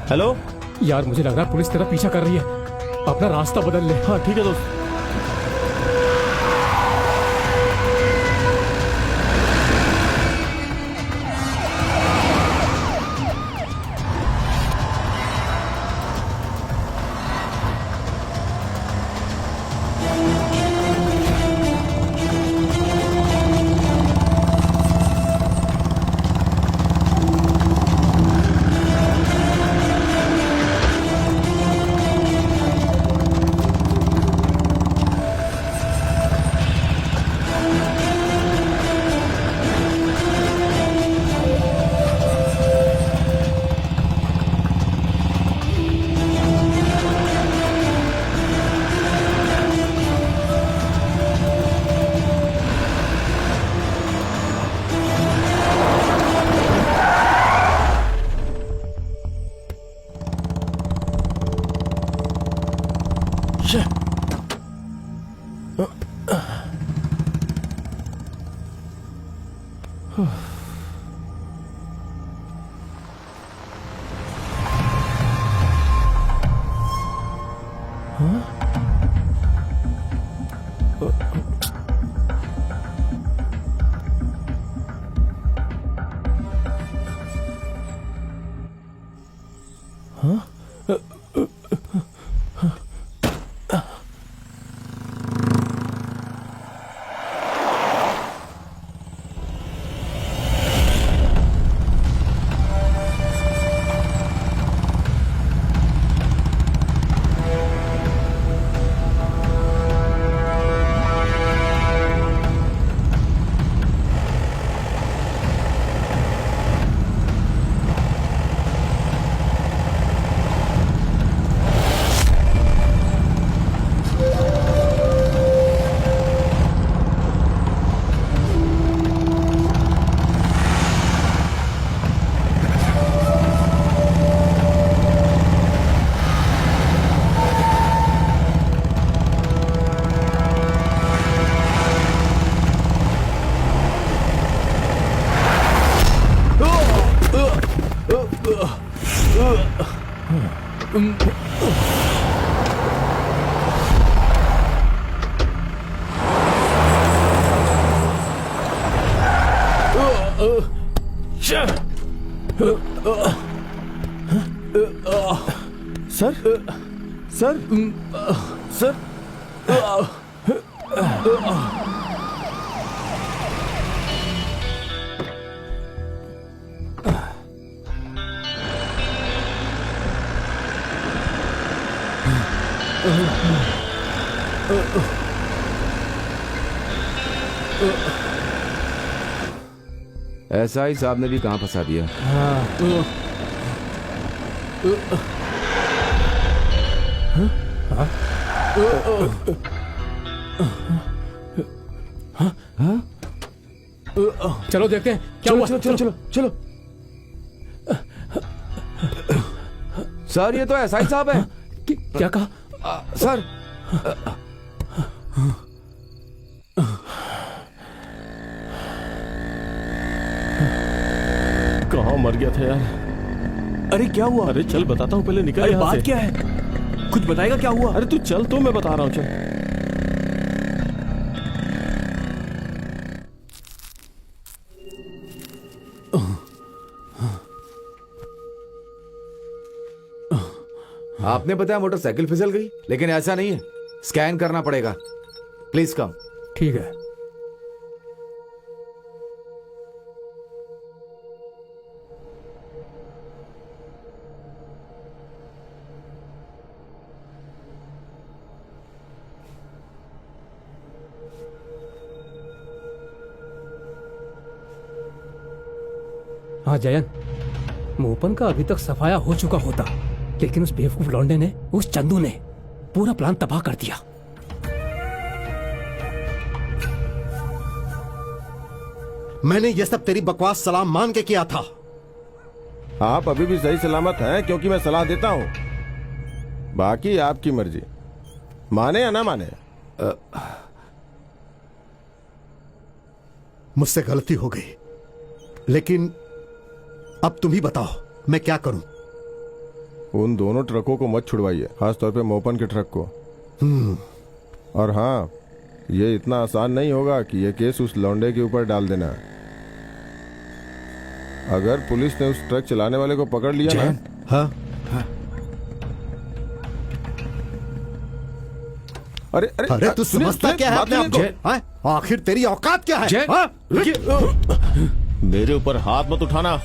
हेलो। यार, मुझे लग रहा है पुलिस तेरा पीछा कर रही है। अपना रास्ता बदल ले। हाँ ठीक है दोस्त। सर सर सर एसआई साहब ने भी कहां फंसा दिया। चलो देखते हैं क्या हुआ। चलो चलो चलो चलो। सर, ये तो एसआई साहब है। क्या कहा? सर, कहाँ मर गया था यार? अरे क्या हुआ? अरे चल बताता हूँ, पहले निकल अरे यहाँ बात से। क्या है? कुछ बताएगा क्या हुआ? अरे तू चल, तो मैं बता रहा हूँ, चल। आपने बताया मोटरसाइकिल फिसल गई, लेकिन ऐसा नहीं है, स्कैन करना पड़ेगा। Please come. ठीक है। हाँ जयन, मोपन का अभी तक सफाया हो चुका होता, लेकिन उस बेवकूफ लौंडे ने, उस चंदू ने पूरा प्लान तबाह कर दिया। मैंने ये सब तेरी बकवास सलाम मान के किया था। आप अभी भी सही सलामत हैं क्योंकि मैं सलाह देता हूं, बाकी आपकी मर्जी, माने या ना माने। मुझसे गलती हो गई, लेकिन अब तुम ही बताओ मैं क्या करूं। उन दोनों ट्रकों को मत छुड़वाइए, खासतौर पे मोपन के ट्रक को। और हाँ, ये इतना आसान नहीं होगा कि ये केस उस लौंडे के ऊपर डाल देना। अगर पुलिस ने उस ट्रक चलाने वाले को पकड़ लिया ना। हाँ अरे अरे अरे तू सुनिए, समझता सुनिए, क्या है बात अपने आप को? सुनिए। हाँ? आखिर तेरी औकात क्या है? जय, हाँ? मेरे ऊपर हाथ मत उठाना।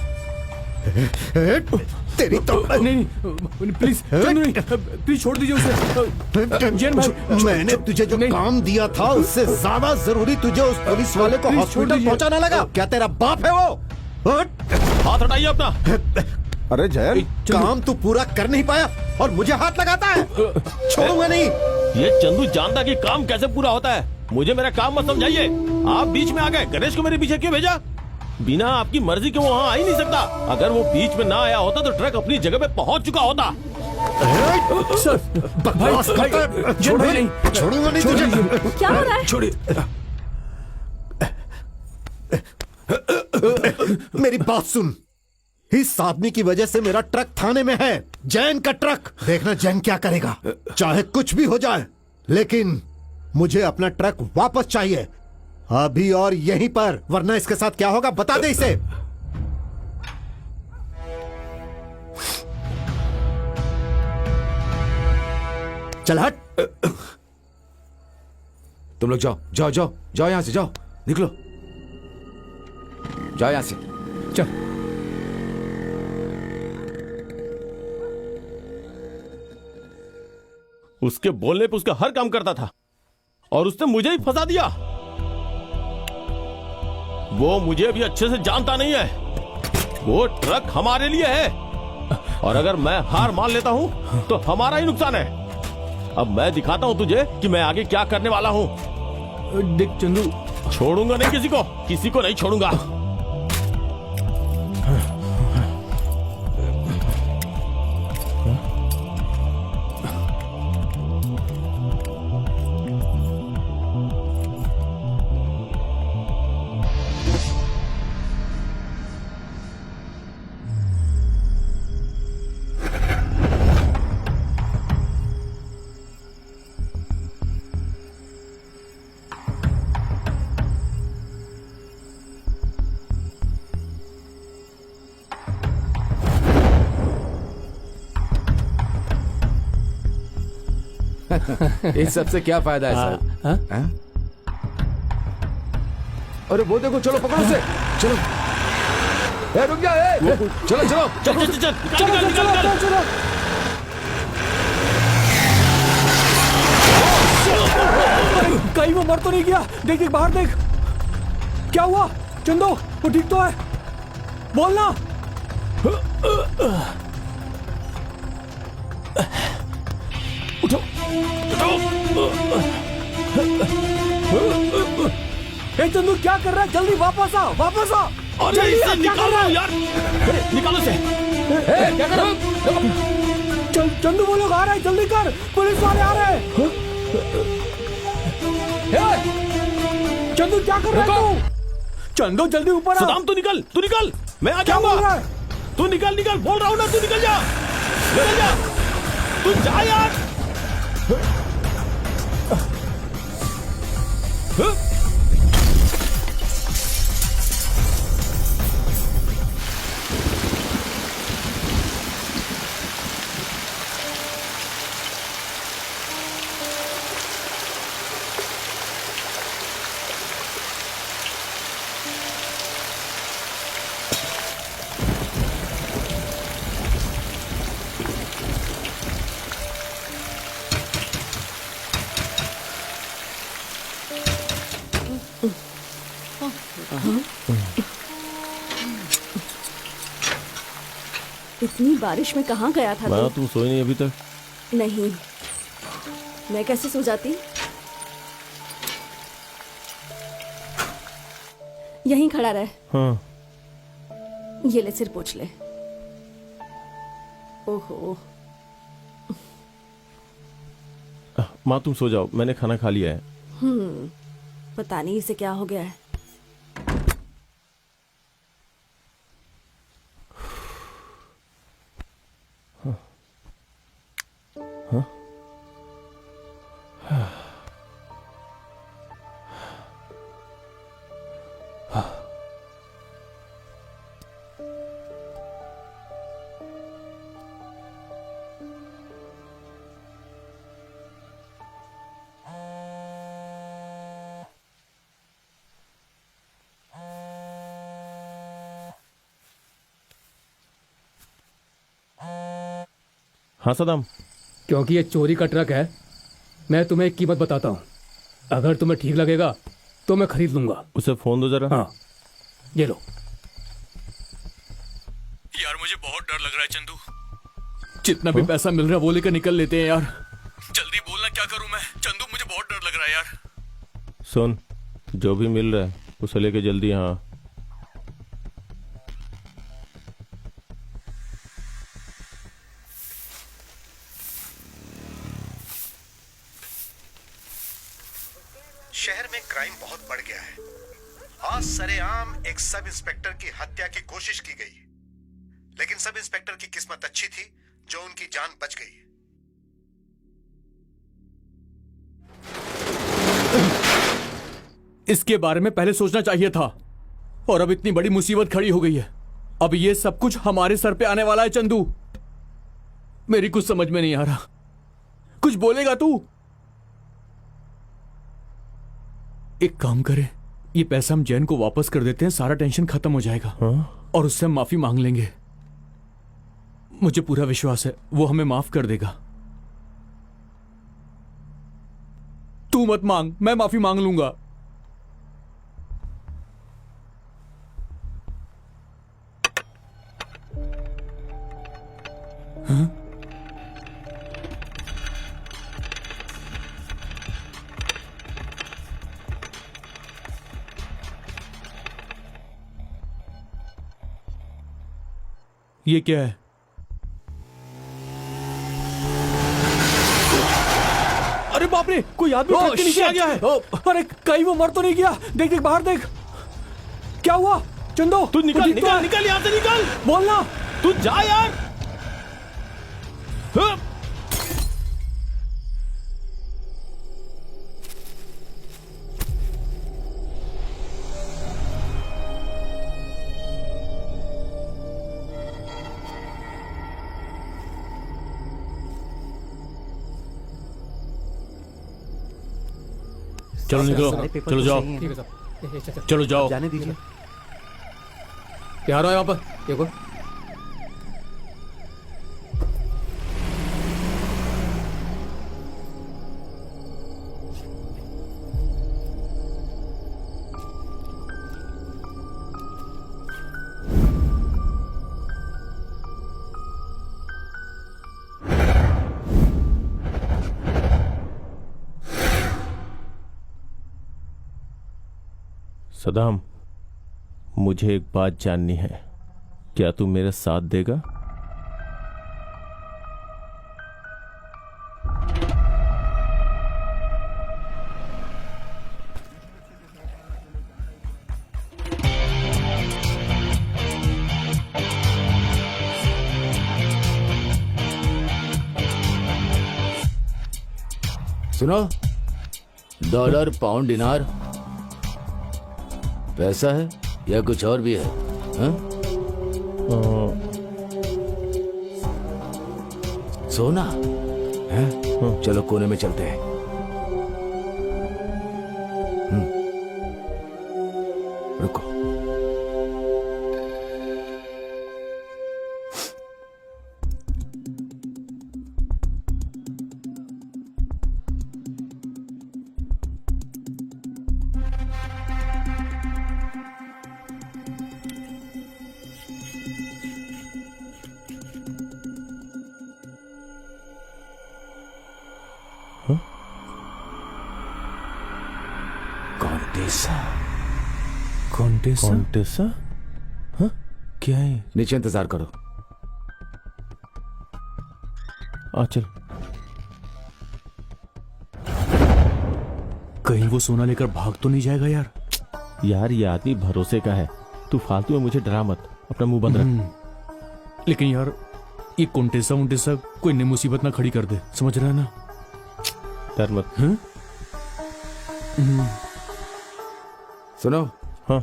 तेरी तो नहीं प्लीज चंदू नहीं, प्लीज छोड़ दीजिए उसे। जैन भाई, मैंने तुझे जो काम दिया था उससे ज्यादा जरूरी तुझे उस पुलिस वाले को प्लीज छोड़ हॉस्पिटल दीजिए। पहुंचाना लगा। क्या तेरा बाप है वो? हट! हाथ हटाइए अपना। अरे जयन, काम तू पूरा कर नहीं पाया और मुझे हाथ लगाता है। छोड़ूंगा नहीं। ये चंदू जानता कि काम कैसे पूरा होता है। मुझे मेरा काम मत समझाइए। आप बीच में आ गए। गणेश को मेरे पीछे क्यों भेजा? बिना आपकी मर्जी के वो वहाँ आ ही नहीं सकता। अगर वो बीच में ना आया होता तो ट्रक अपनी जगह पे पहुंच चुका होता। बकवास करता है। छोड़ूंगा नहीं तुझे। क्या हो रहा है? छोड़िए। मेरी बात सुन, इस आदमी की वजह से मेरा ट्रक थाने में है, जैन का ट्रक। देखना जैन क्या करेगा, चाहे कुछ भी हो जाए, लेकिन मुझे अपना ट्रक वापस चाहिए, अभी और यहीं पर, वरना इसके साथ क्या होगा बता दे इसे। चल हट। तुम लोग जाओ जाओ जाओ जाओ, यहां से जाओ, निकलो, जाओ यहां से। चल। उसके बोलने पे उसका हर काम करता था और उसने मुझे ही फंसा दिया। वो मुझे अभी अच्छे से जानता नहीं है। वो ट्रक हमारे लिए है और अगर मैं हार मान लेता हूं तो हमारा ही नुकसान है। अब मैं दिखाता हूं तुझे कि मैं आगे क्या करने वाला हूं। देख चंदू, छोड़ूंगा नहीं किसी को नहीं छोड़ूंगा। इस सबसे क्या फायदा है सर? हाँ? अरे वो देखो, चलो पकड़ो उसे, चलो। ए, रुक जा, ए, चलो चलो चल। कहीं वो मर तो नहीं गया? देख देख बाहर देख, क्या हुआ? चंदो वो ठीक तो है? बोलना। उठो। ए चंदू क्या कर रहा है? जल्दी वापस आ, वापस आ। अरे इसे निकालो यार, निकालो इसे। क्या कर रहा? चल चंदू वो लोग आ रहे हैं, जल्दी कर, पुलिस वाले आ रहे हैं। चंदू क्या कर रहा है तू? चंदू जल्दी ऊपर आ। सदाम तू निकल, मैं आ क्या बोल रहा जाऊंगा। है? तू निकल, बोल रहा हूँ ना, तू निकल जा, तू जा यार। इतनी बारिश में कहाँ गया था माँ तू? तुम सोई नहीं अभी तक? नहीं, मैं कैसे सो जाती? यहीं खड़ा रहे। हाँ। ये ले, सिर पोंछ ले। ओहो, माँ तुम सो जाओ, मैंने खाना खा लिया है। पता नहीं इसे क्या हो गया है। हाँ सदाम। क्योंकि ये चोरी का ट्रक है, मैं तुम्हें एक कीमत बताता हूँ। अगर तुम्हें ठीक लगेगा तो मैं खरीद लूंगा। उसे फोन दो जरा। हाँ, ये लो। यार मुझे बहुत डर लग रहा है चंदू। जितना भी पैसा मिल रहा है वो लेकर निकल लेते हैं यार। जल्दी बोलना, क्या करूं मैं? चंदू मुझे बहुत डर लग रहा है यार। सुन, जो भी मिल रहा है उसे लेके जल्दी यहाँ। शहर में क्राइम बहुत बढ़ गया है। आज सरेआम एक सब इंस्पेक्टर की हत्या की कोशिश की गई, लेकिन सब इंस्पेक्टर की किस्मत अच्छी थी जो उनकी जान बच गई। इसके बारे में पहले सोचना चाहिए था, और अब इतनी बड़ी मुसीबत खड़ी हो गई है। अब ये सब कुछ हमारे सर पे आने वाला है चंदू। मेरी कुछ समझ में नहीं आ रहा। कुछ बोलेगा तू? एक काम करे, ये पैसा हम जैन को वापस कर देते हैं, सारा टेंशन खत्म हो जाएगा। हाँ? और उससे हम माफी मांग लेंगे। मुझे पूरा विश्वास है वो हमें माफ कर देगा। तू मत मांग, मैं माफी मांग लूंगा। हाँ? ये क्या है? अरे बाप रे, कोई आदमी ट्रक के नीचे आ गया है। अरे कहीं वो मर तो नहीं गया? देख देख बाहर देख। क्या हुआ चंदो? तू निकल निकल निकल यहाँ से, निकल। बोलना। तू जा यार। हाँ। चलो निकलो, चलो जाओ, ठीक है साहब। चलो जाओ। जाने दीजिए। क्या हो रहा है यहाँ पर? देखो, सदाम, मुझे एक बात जाननी है, क्या तू मेरा साथ देगा? सुनो, डॉलर, पाउंड, दिनार पैसा है या कुछ और भी है? हाँ? सोना है? चलो कोने में चलते हैं। रुको। कॉन्टेसा कॉन्टेसा कॉन्टेसा? हाँ, क्या है? नीचे इंतजार करो। आ चल। कहीं वो सोना लेकर भाग तो नहीं जाएगा यार? यार ये आदमी भरोसे का है, तू फालतू में मुझे डरा मत, अपना मुंह बंद रख। लेकिन यार ये कॉन्टेसा उन्टेसा कोई नई मुसीबत ना खड़ी कर दे, समझ रहा है ना? डर मत। सुनो। हाँ।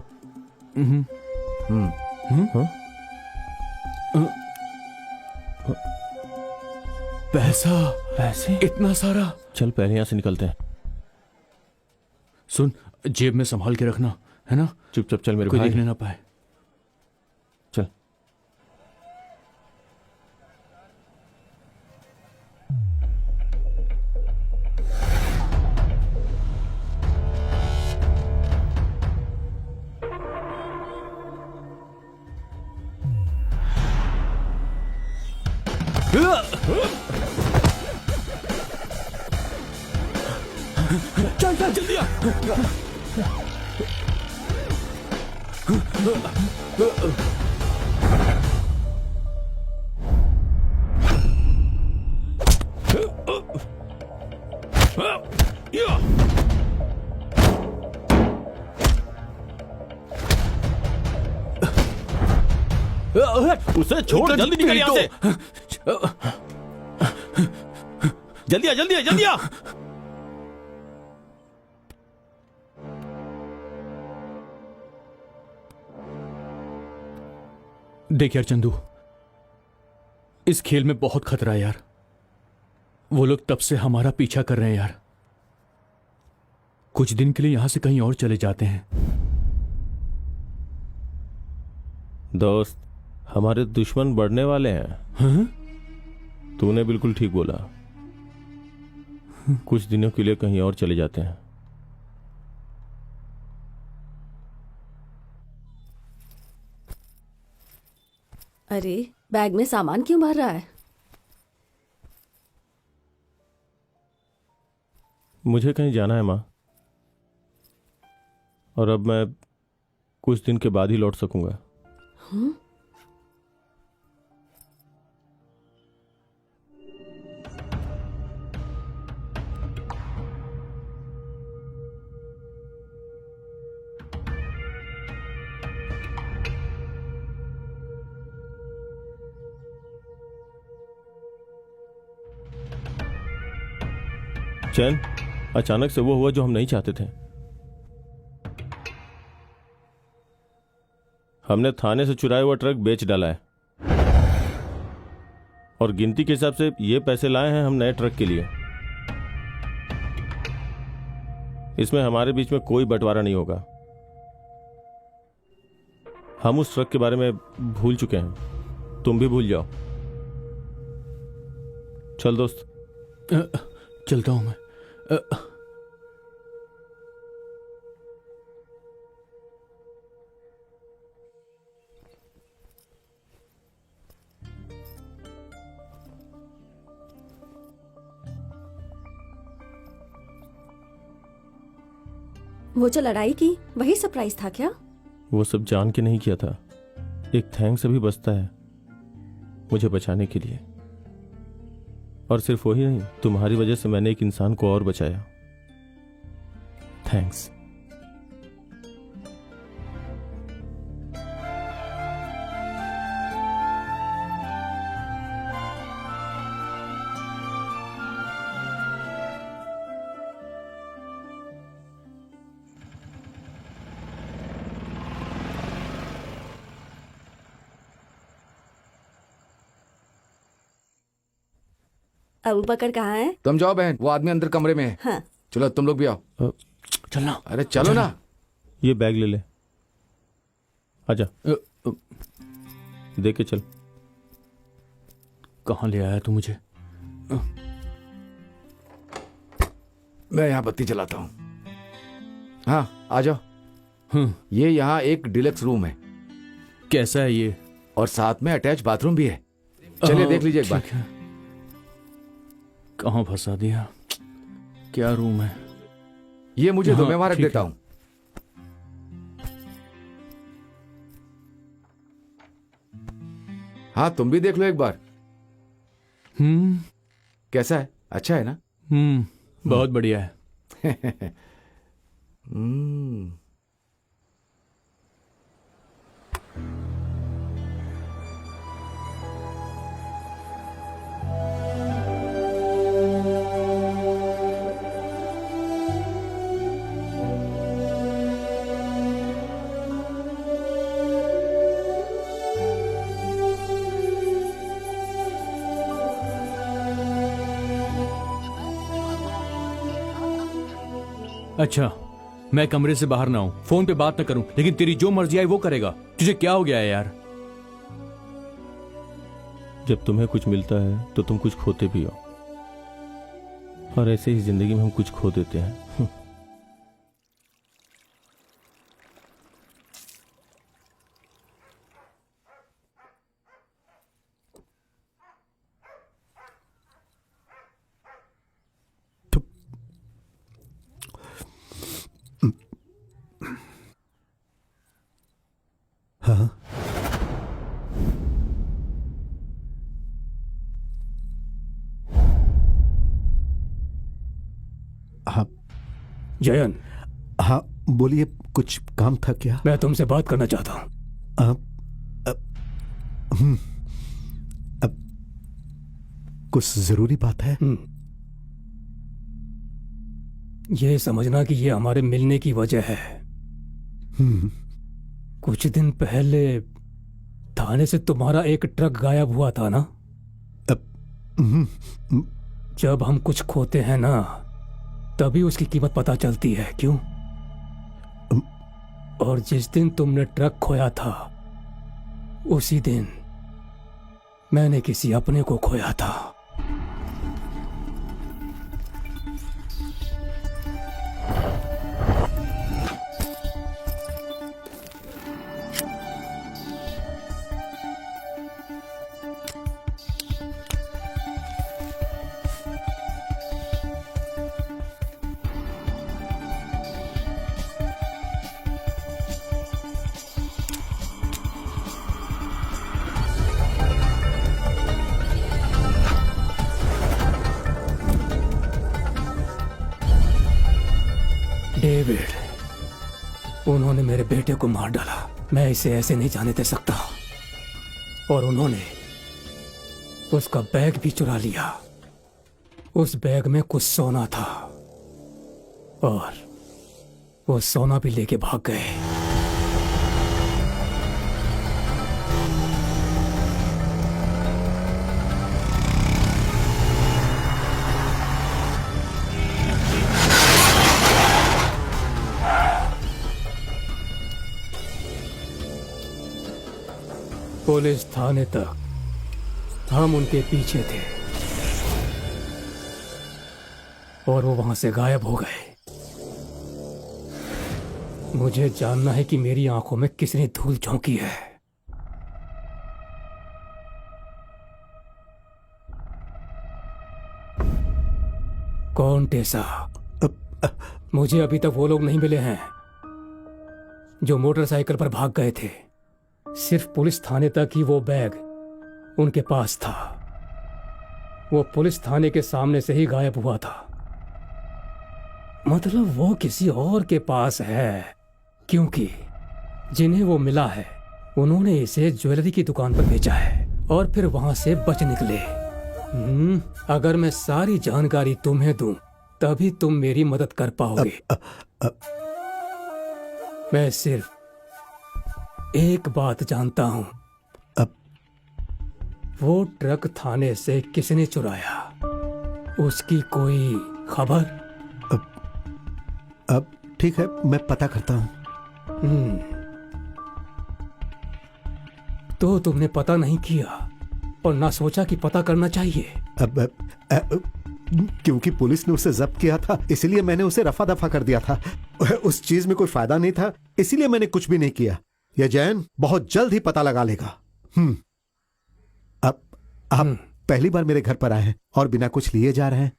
पैसा, पैसे? इतना सारा? चल पहले यहाँ से निकलते हैं। सुन, जेब में संभाल के रखना, है ना? चुपचाप चल मेरे कोई भाई। देखने ना पाए। चल। चल चल जल्दी आ। उसे छोड़, जल्दी निकल यहाँ से। जल्दी आ, जल्दी आ, जल्दी आ। देख यार चंदू, इस खेल में बहुत खतरा है यार। वो लोग तब से हमारा पीछा कर रहे हैं यार। कुछ दिन के लिए यहां से कहीं और चले जाते हैं। दोस्त, हमारे दुश्मन बढ़ने वाले हैं। हाँ? तूने बिल्कुल ठीक बोला। कुछ दिनों के लिए कहीं और चले जाते हैं। अरे बैग में सामान क्यों भर रहा है? मुझे कहीं जाना है माँ, और अब मैं कुछ दिन के बाद ही लौट सकूंगा। चैन, अचानक से वो हुआ जो हम नहीं चाहते थे। हमने थाने से चुराया हुआ ट्रक बेच डाला है, और गिनती के हिसाब से ये पैसे लाए हैं हम नए ट्रक के लिए। इसमें हमारे बीच में कोई बंटवारा नहीं होगा। हम उस ट्रक के बारे में भूल चुके हैं, तुम भी भूल जाओ। चल दोस्त। चलता हूं मैं। वो जो लड़ाई की वही सरप्राइज था क्या? वो सब जान के नहीं किया था। एक थैंक्स अभी बचता है मुझे बचाने के लिए, और सिर्फ वही नहीं, तुम्हारी वजह से मैंने एक इंसान को और बचाया। थैंक्स। अबू बकर कहाँ है? तुम जाओ बहन, वो आदमी अंदर कमरे में है। हाँ। चलो तुम लोग भी आओ। चलना। अरे चलो ना। ये बैग ले ले, आजा। दे के चल। कहाँ ले आया तू मुझे? मैं यहाँ बत्ती जलाता हूँ। हाँ आ जाओ। ये यहाँ एक डिलक्स रूम है। कैसा है ये? और साथ में अटैच बाथरूम भी है। चलिए देख लीजिए एक बार। ठीक है। कहाँ फंसा दिया? क्या रूम है? ये मुझे दो, हाँ, मैं वहां रख ठीक देता है। हूँ। हाँ, तुम भी देख लो एक बार। कैसा है? अच्छा है ना? बहुत बढ़िया है। अच्छा, मैं कमरे से बाहर ना हूं, फोन पे बात ना करूं, लेकिन तेरी जो मर्जी आई वो करेगा। तुझे क्या हो गया है यार? जब तुम्हें कुछ मिलता है तो तुम कुछ खोते भी हो, और ऐसे ही जिंदगी में हम कुछ खो देते हैं। हाँ, हाँ, जयन, हाँ, बोलिए, कुछ काम था क्या? मैं तुमसे बात करना चाहता हूं। अब कुछ जरूरी बात है? ये समझना कि ये हमारे मिलने की वजह है। कुछ दिन पहले थाने से तुम्हारा एक ट्रक गायब हुआ था ना? जब हम कुछ खोते हैं ना, तभी उसकी कीमत पता चलती है, क्यों? और जिस दिन तुमने ट्रक खोया था, उसी दिन मैंने किसी अपने को खोया था। डेविड, उन्होंने मेरे बेटे को मार डाला। मैं इसे ऐसे नहीं जाने दे सकता। और उन्होंने उसका बैग भी चुरा लिया। उस बैग में कुछ सोना था और वो सोना भी लेके भाग गए। पुलिस थाने तक हम उनके पीछे थे और वो वहां से गायब हो गए। मुझे जानना है कि मेरी आंखों में किसने धूल झोंकी है। कौन टेसा? मुझे अभी तक वो लोग नहीं मिले हैं जो मोटरसाइकिल पर भाग गए थे। सिर्फ पुलिस थाने तक ही वो बैग उनके पास था। वो पुलिस थाने के सामने से ही गायब हुआ था। मतलब वो किसी और के पास है, क्योंकि जिन्हें वो मिला है उन्होंने इसे ज्वेलरी की दुकान पर बेचा है और फिर वहां से बच निकले। अगर मैं सारी जानकारी तुम्हें दूं, तभी तुम मेरी मदद कर पाओगे। मैं सिर्फ एक बात जानता हूं, वो ट्रक थाने से किसने चुराया, उसकी कोई खबर? अब ठीक है, मैं पता करता हूं। तो तुमने पता नहीं किया और ना सोचा कि पता करना चाहिए? क्योंकि पुलिस ने उसे जब्त किया था, इसलिए मैंने उसे रफा दफा कर दिया था। उस चीज में कोई फायदा नहीं था, इसीलिए मैंने कुछ भी नहीं किया। यह जैन बहुत जल्द ही पता लगा लेगा। अब आप पहली बार मेरे घर पर आए हैं और बिना कुछ लिए जा रहे हैं।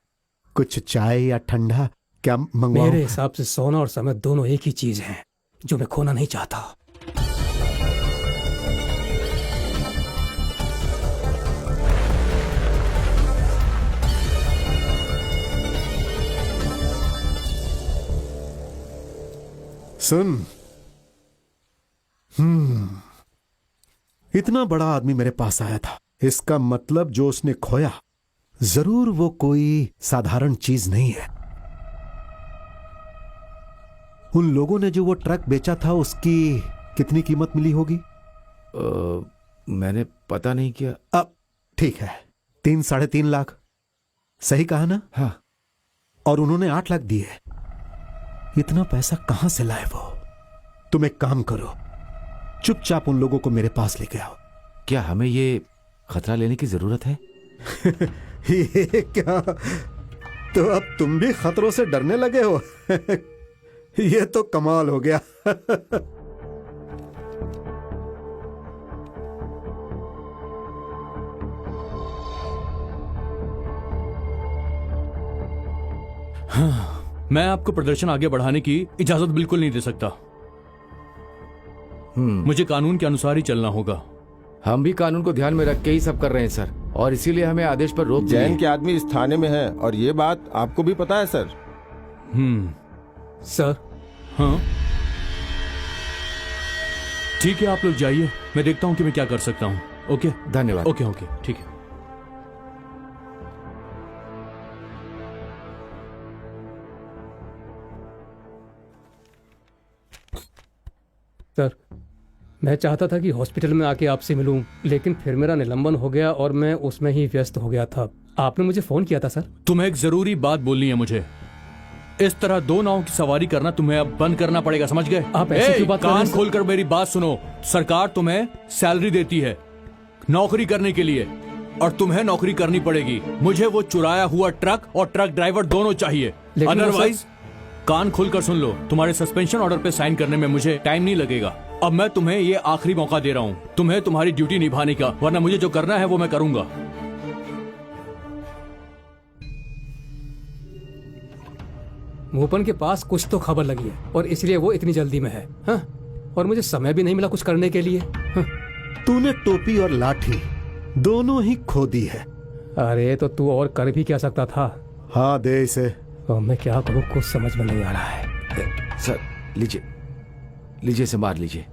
कुछ चाय या ठंडा क्या मंगवाऊं? मेरे हिसाब से सोना और समय दोनों एक ही चीज हैं जो मैं खोना नहीं चाहता। सुन, इतना बड़ा आदमी मेरे पास आया था, इसका मतलब जो उसने खोया जरूर वो कोई साधारण चीज नहीं है। उन लोगों ने जो वो ट्रक बेचा था उसकी कितनी कीमत मिली होगी? मैंने पता नहीं किया। अब ठीक है, 3-3.5 लाख, सही कहा ना? हाँ। और उन्होंने 8 लाख दिए। इतना पैसा कहां से लाए वो? तुम एक काम करो, चुपचाप उन लोगों को मेरे पास लेके आओ। क्या हमें ये खतरा लेने की जरूरत है? ये क्या, तो अब तुम भी खतरों से डरने लगे हो? ये तो कमाल हो गया। मैं आपको प्रदर्शन आगे बढ़ाने की इजाजत बिल्कुल नहीं दे सकता। मुझे कानून के अनुसार ही चलना होगा। हम भी कानून को ध्यान में रख के ही सब कर रहे हैं सर, और इसीलिए हमें आदेश पर रोक दिए। जैन के आदमी इस थाने में है और ये बात आपको भी पता है सर? सर। हाँ ठीक है, आप लोग जाइए, मैं देखता हूँ कि मैं क्या कर सकता हूँ। ओके, धन्यवाद। ओके ओके, ठीक है। सर, मैं चाहता था कि हॉस्पिटल में आके आपसे मिलूं, लेकिन फिर मेरा निलंबन हो गया और मैं उसमें ही व्यस्त हो गया था। आपने मुझे फोन किया था सर? तुम्हें एक जरूरी बात बोलनी है मुझे। इस तरह 2 नावों की सवारी करना तुम्हें अब बंद करना पड़ेगा, समझ गए? आप ऐसे क्यों बात कर रहे हैं कान सर? खोलकर मेरी बात सुनो। सरकार तुम्हें सैलरी देती है नौकरी करने के लिए, और तुम्हें नौकरी करनी पड़ेगी। मुझे वो चुराया हुआ ट्रक और ट्रक ड्राइवर दोनों चाहिए, लेकिन अदरवाइज कान खोलकर सुन लो, तुम्हारे सस्पेंशन ऑर्डर पे साइन करने में मुझे टाइम नहीं लगेगा। अब मैं तुम्हें ये आखिरी मौका दे रहा हूँ, तुम्हें तुम्हारी ड्यूटी निभाने का, वरना मुझे जो करना है वो मैं करूंगा। मोपन के पास कुछ तो खबर लगी है और इसलिए वो इतनी जल्दी में है। हाँ? और मुझे समय भी नहीं मिला कुछ करने के लिए। हाँ? तूने टोपी और लाठी दोनों ही खो दी है। अरे तो तू और कर भी क्या सकता था? हाँ, दे इसे। और मैं क्या करूँ, कुछ समझ में नहीं आ रहा है। सर लीजिए, लीजिए से मार लीजिए।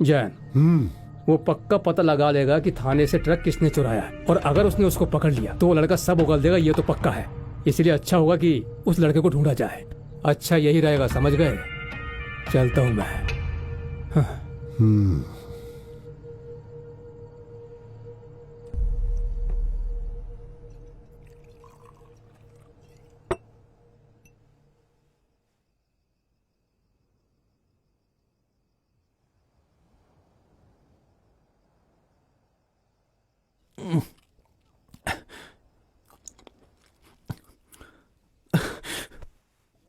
जैन, वो पक्का पता लगा लेगा कि थाने से ट्रक किसने चुराया है, और अगर उसने उसको पकड़ लिया तो वो लड़का सब उगल देगा, ये तो पक्का है। इसलिए अच्छा होगा कि उस लड़के को ढूंढा जाए। अच्छा यही रहेगा, समझ गए? चलता हूं मैं। हाँ।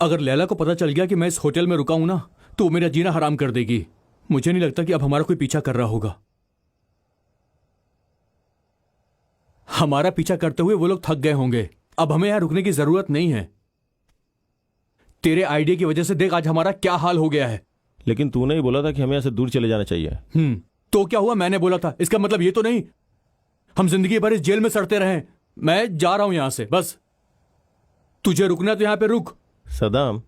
अगर लैला को पता चल गया कि मैं इस होटल में रुका हूं ना, तो मेरा जीना हराम कर देगी। मुझे नहीं लगता कि अब हमारा कोई पीछा कर रहा होगा। हमारा पीछा करते हुए वो लोग थक गए होंगे। अब हमें यहां रुकने की जरूरत नहीं है। तेरे आइडिया की वजह से देख आज हमारा क्या हाल हो गया है। लेकिन तूने ही बोला था कि हमें यहाँ से दूर चले जाना चाहिए। तो क्या हुआ? मैंने बोला था, इसका मतलब ये तो नहीं हम जिंदगी भर इस जेल में सड़ते रहें। मैं जा रहा हूं यहां से, बस तुझे रुकना तो यहां पे रुक। सदाम,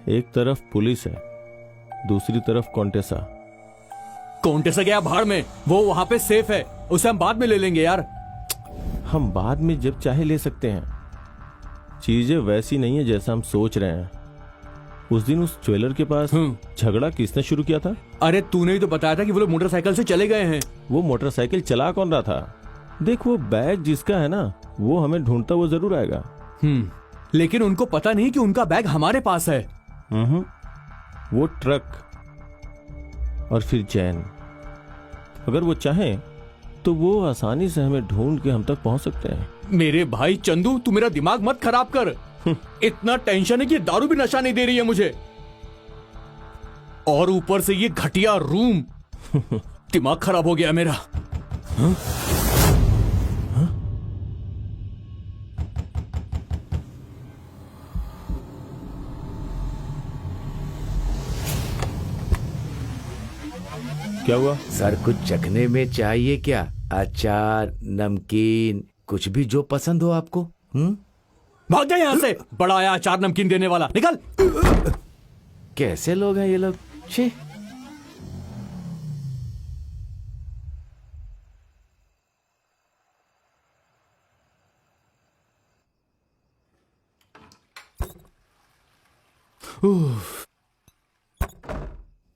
एक तरफ पुलिस है, दूसरी तरफ कॉन्टेसा। कॉन्टेसा गया भाड़ में, वो वहां पे सेफ है, उसे हम बाद में ले लेंगे यार। हम बाद में जब चाहे ले सकते हैं। चीजें वैसी नहीं है जैसा हम सोच रहे हैं। उस दिन उस ज्वेलर के पास झगड़ा किसने शुरू किया था? अरे तूने ही तो बताया था कि वो लोग मोटरसाइकिल से चले गए हैं। वो मोटरसाइकिल चला कौन रहा था? देख, वो बैग जिसका है ना, वो हमें ढूंढता वो जरूर आएगा। लेकिन उनको पता नहीं कि उनका बैग हमारे पास है। वो ट्रक और फिर जैन, अगर वो चाहें तो वो आसानी से हमें ढूंढ के हम तक पहुंच सकते हैं। मेरे भाई चंदू, तू मेरा दिमाग मत खराब कर। इतना टेंशन है कि दारू भी नशा नहीं दे रही है मुझे, और ऊपर से ये घटिया रूम। दिमाग खराब हो गया मेरा। क्या हुआ? सर कुछ चखने में चाहिए क्या? अचार, नमकीन, कुछ भी जो पसंद हो आपको। भाग जा यहाँ से, बड़ा आया अचार नमकीन देने वाला, निकल। कैसे लोग हैं ये लोग, छी।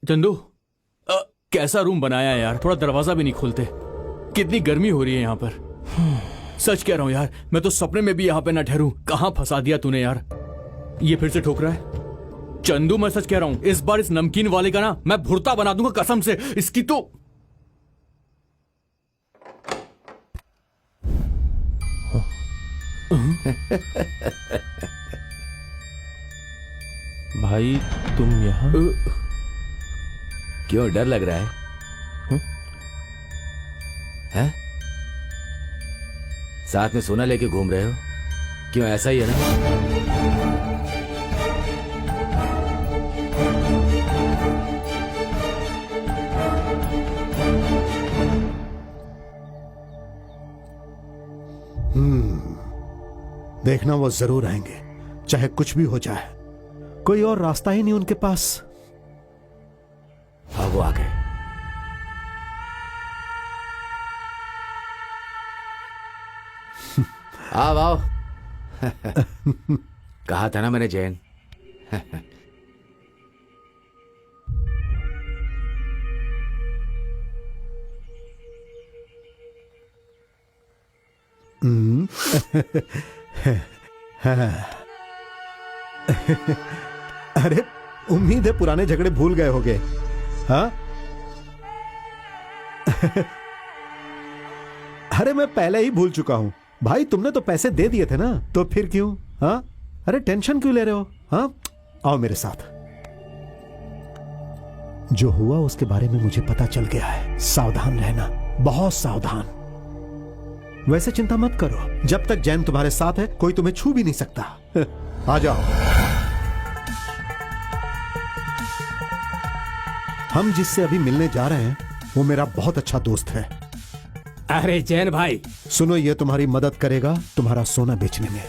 चंदू, कैसा रूम बनाया है यार, थोड़ा दरवाजा भी नहीं खोलते। कितनी गर्मी हो रही है यहाँ पर। सच कह रहा हूँ यार, मैं तो सपने में भी यहाँ पे ना ठहरूं। कहाँ फंसा दिया तूने यार, ये फिर से ठोक रहा है। चंदू मैं सच कह रहा हूँ, इस बार इस नमकीन वाले का ना मैं भुर्ता बना दूंगा कसम से। इसकी तो भाई तुम यहाँ? क्यों, डर लग रहा है? हैं? साथ में सोना लेके घूम रहे हो? क्यों, ऐसा ही है ना? देखना वो जरूर आएंगे, चाहे कुछ भी हो जाए। कोई और रास्ता ही नहीं उनके पास। हाँ, वो आ गए। आओ आओ। कहा था ना मैंने जैन। अरे उम्मीद है पुराने झगड़े भूल गए होगे। हाँ अरे मैं पहले ही भूल चुका हूं भाई, तुमने तो पैसे दे दिए थे ना, तो फिर क्यों? हाँ अरे टेंशन क्यों ले रहे हो? हाँ आओ मेरे साथ। जो हुआ उसके बारे में मुझे पता चल गया है, सावधान रहना, बहुत सावधान। वैसे चिंता मत करो, जब तक जैन तुम्हारे साथ है कोई तुम्हें छू भी नहीं सकता। आ जाओ। हम जिससे अभी मिलने जा रहे हैं वो मेरा बहुत अच्छा दोस्त है। अरे जैन भाई सुनो, ये तुम्हारी मदद करेगा तुम्हारा सोना बेचने में।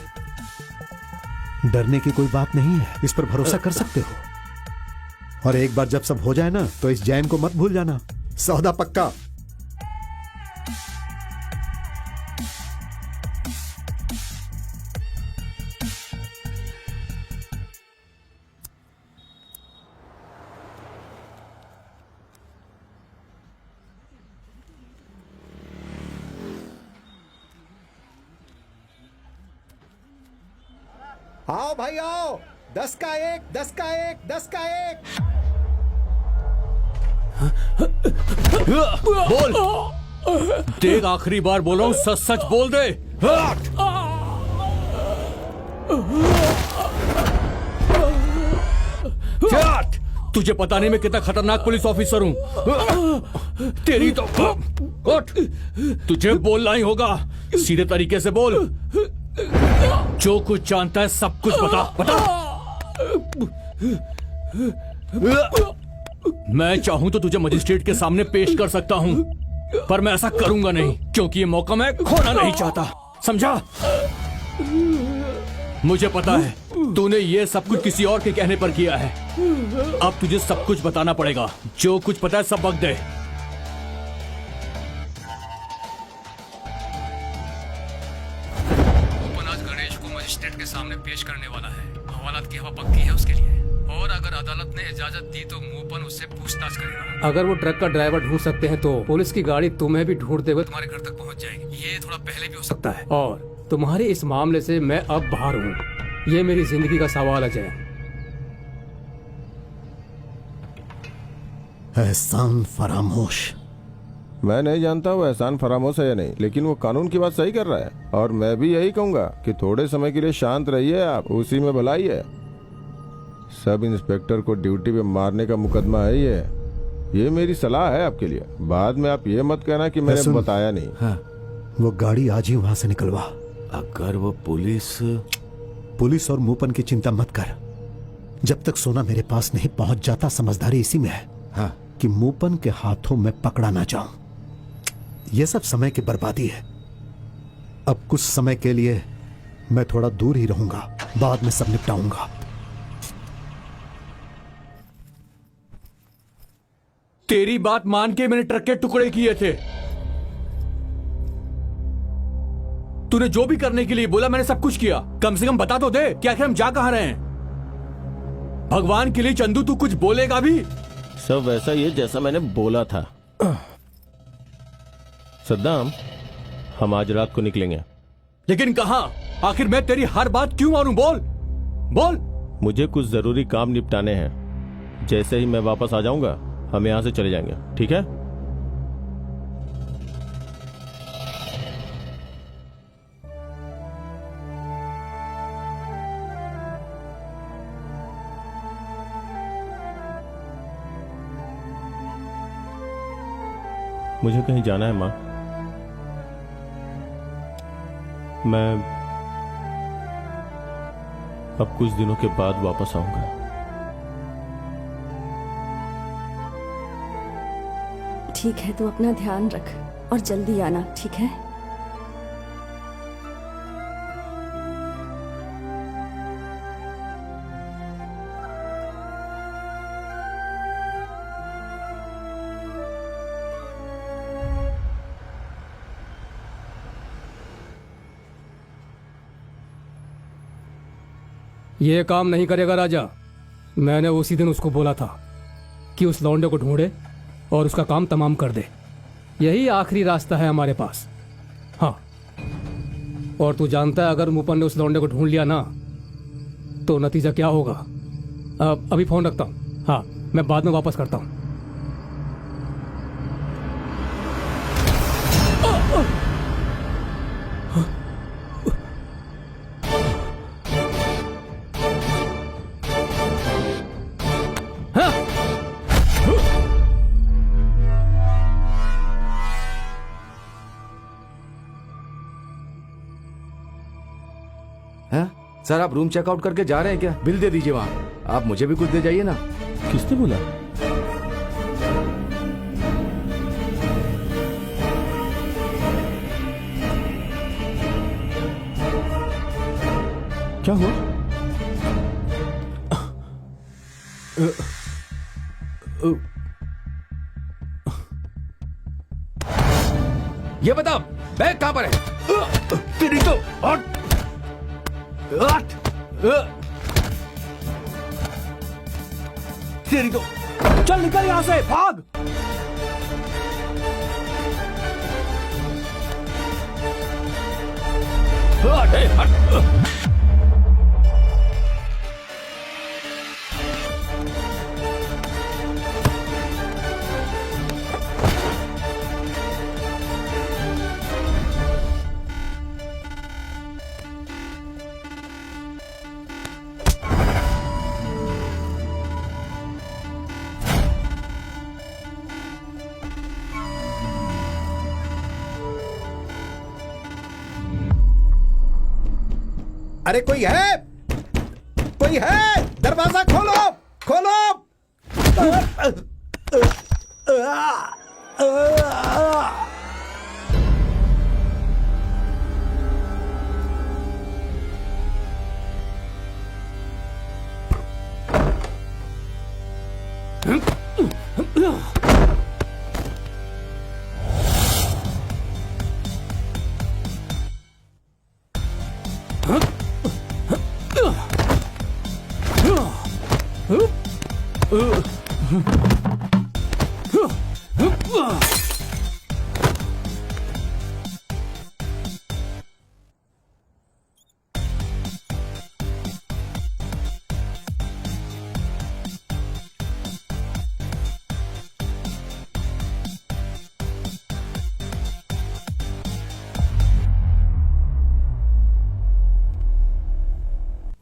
डरने की कोई बात नहीं है, इस पर भरोसा कर सकते हो। और एक बार जब सब हो जाए ना, तो इस जैन को मत भूल जाना। सौदा पक्का। आओ भाई आओ, 10 का 1, 10 का 1, 10 का 1। बोल, देख आखिरी बार बोल रहा हूं, सच सच बोल दे। हट! तुझे पता नहीं मैं कितना खतरनाक पुलिस ऑफिसर हूं। तेरी तो उठ, तुझे बोलना ही होगा, सीधे तरीके से बोल। जो कुछ जानता है सब कुछ बता बता। मैं चाहूं तो तुझे मजिस्ट्रेट के सामने पेश कर सकता हूं, पर मैं ऐसा करूंगा नहीं, क्योंकि ये मौका मैं खोना नहीं चाहता, समझा? मुझे पता है तूने ये सब कुछ किसी और के कहने पर किया है। अब तुझे सब कुछ बताना पड़ेगा, जो कुछ पता है सब बक दे। गणेश को मजिस्ट्रेट के सामने पेश करने वाला है। हवालात की हवा पक्की है उसके लिए, और अगर अदालत ने इजाजत दी तो मूपन उससे पूछताछ करेगा। अगर वो ट्रक का ड्राइवर ढूंढ सकते हैं तो पुलिस की गाड़ी तुम्हें भी ढूंढते हुए तुम्हारे घर तक पहुंच जाएगी। ये थोड़ा पहले भी हो सकता है, और तुम्हारे इस मामले से मैं अब बाहर हूँ। ये मेरी जिंदगी का सवाल है जय। एहसान फरामोश। मैं नहीं जानता वो एहसान फरामोश है या नहीं, लेकिन वो कानून की बात सही कर रहा है, और मैं भी यही कहूंगा कि थोड़े समय के लिए शांत रहिए आप, उसी में भलाई है। सब इंस्पेक्टर को ड्यूटी पे मारने का मुकदमा है ये मेरी सलाह है आपके लिए। बाद में आप ये मत कहना कि मैंने बताया नहीं। हाँ। वो गाड़ी आज ही वहां से निकलवा। अगर वो पुलिस और मूपन की चिंता मत कर। जब तक सोना मेरे पास नहीं पहुंच जाता, समझदारी इसी में है। हाँ। कि मूपन के हाथों में पकड़ा ना जाऊं। ये सब समय की बर्बादी है। अब कुछ समय के लिए मैं थोड़ा दूर ही रहूंगा, बाद में सब निपटाऊंगा। तेरी बात मान के मैंने ट्रक के टुकड़े किए थे। तूने जो भी करने के लिए बोला मैंने सब कुछ किया। कम से कम बता तो दे कि आखिर हम जा कहां रहे हैं। भगवान के लिए चंदू तू कुछ बोलेगा भी? सब वैसा ही है जैसा मैंने बोला था। सद्दाम, हम आज रात को निकलेंगे। लेकिन कहां? आखिर मैं तेरी हर बात क्यों मानूं? बोल बोल। मुझे कुछ जरूरी काम निपटाने हैं। जैसे ही मैं वापस आ जाऊंगा हम यहां से चले जाएंगे, ठीक है? मुझे कहीं जाना है मां। मैं अब कुछ दिनों के बाद वापस आऊंगा। ठीक है, तू अपना ध्यान रख और जल्दी आना, ठीक है? ये काम नहीं करेगा राजा। मैंने उसी दिन उसको बोला था कि उस लौंडे को ढूंढे और उसका काम तमाम कर दे। यही आखिरी रास्ता है हमारे पास। हाँ, और तू जानता है अगर मूपन ने उस लौंडे को ढूंढ लिया ना तो नतीजा क्या होगा। अभी फोन रखता हूँ। हाँ, मैं बाद में वापस करता हूँ। सर आप रूम चेकआउट करके जा रहे हैं क्या? बिल दे दीजिए वहां। आप मुझे भी कुछ दे जाइए ना। किसने बोला? क्या हुआ? ये बता बैग कहां पर है? तेरी तो तेरी तो चल निकल यहां से, भाग। अरे कोई है? कोई है? दरवाजा खोलो, खोलो।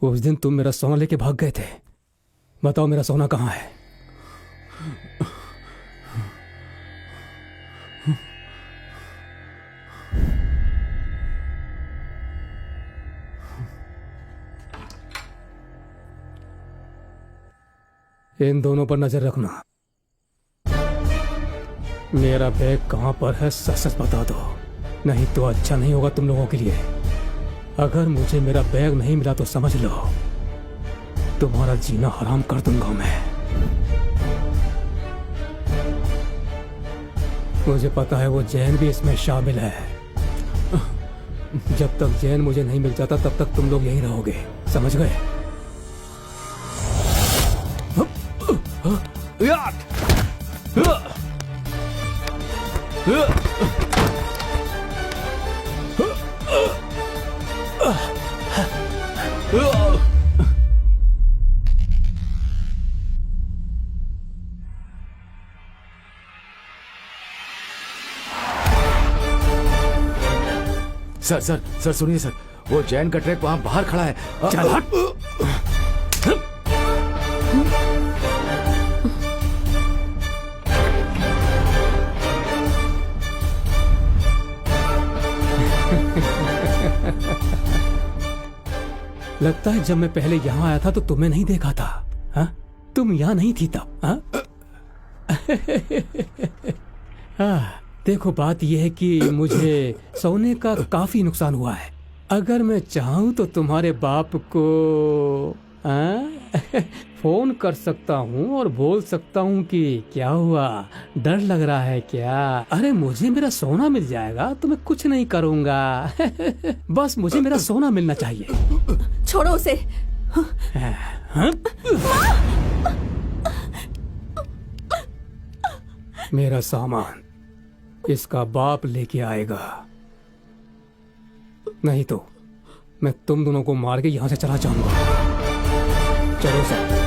उस दिन तुम मेरा सोना लेके भाग गए थे। बताओ मेरा सोना कहाँ है? इन दोनों पर नजर रखना। मेरा बैग कहाँ पर है, सच सच बता दो, नहीं तो अच्छा नहीं होगा तुम लोगों के लिए। अगर मुझे मेरा बैग नहीं मिला तो समझ लो तुम्हारा जीना हराम कर दूंगा मैं। मुझे पता है वो जैन भी इसमें शामिल है। जब तक जैन मुझे नहीं मिल जाता तब तक तुम लोग यहीं रहोगे, समझ गए? सर सर सर सुनिए सर, वो जैन का ट्रक वहाँ बाहर खड़ा है। चल हट। लगता है जब मैं पहले यहाँ आया था तो तुम्हें नहीं देखा था। हा? तुम यहाँ नहीं थी तब। हा? देखो बात यह है कि मुझे सोने का काफी नुकसान हुआ है। अगर मैं चाहूँ तो तुम्हारे बाप को फोन कर सकता हूँ और बोल सकता हूँ कि क्या हुआ, डर लग रहा है क्या? अरे मुझे मेरा सोना मिल जाएगा तो मैं कुछ नहीं करूँगा। बस मुझे मेरा सोना मिलना चाहिए। छोड़ो उसे। मेरा सामान इसका बाप लेके आएगा, नहीं तो मैं तुम दोनों को मार के यहां से चला जाऊंगा। चलो सर।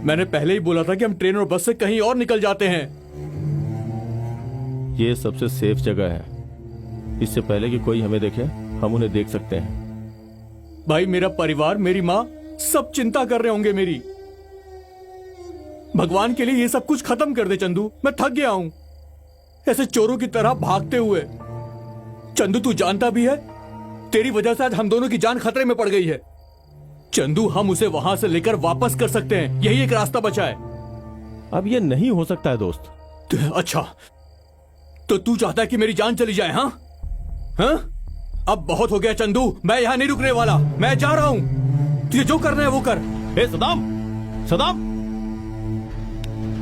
मैंने पहले ही बोला था कि हम ट्रेन और बस से कहीं और निकल जाते हैं। ये सबसे सेफ जगह है। इससे पहले कि कोई हमें देखे हम उन्हें देख सकते हैं। भाई मेरा परिवार, मेरी माँ सब चिंता कर रहे होंगे मेरी। भगवान के लिए ये सब कुछ खत्म कर दे चंदू, मैं थक गया हूं ऐसे चोरों की तरह भागते हुए। चंदू तू जानता भी है तेरी वजह से आज हम दोनों की जान खतरे में पड़ गई है। चंदू हम उसे वहां से लेकर वापस कर सकते हैं, यही एक रास्ता बचा है। अब ये नहीं हो सकता है दोस्त। अच्छा तो तू चाहता है कि मेरी जान चली जाए? हाँ हाँ, अब बहुत हो गया चंदू, मैं यहाँ नहीं रुकने वाला, मैं जा रहा हूँ। तुझे जो करना है वो कर। ए सदाम, सदाम,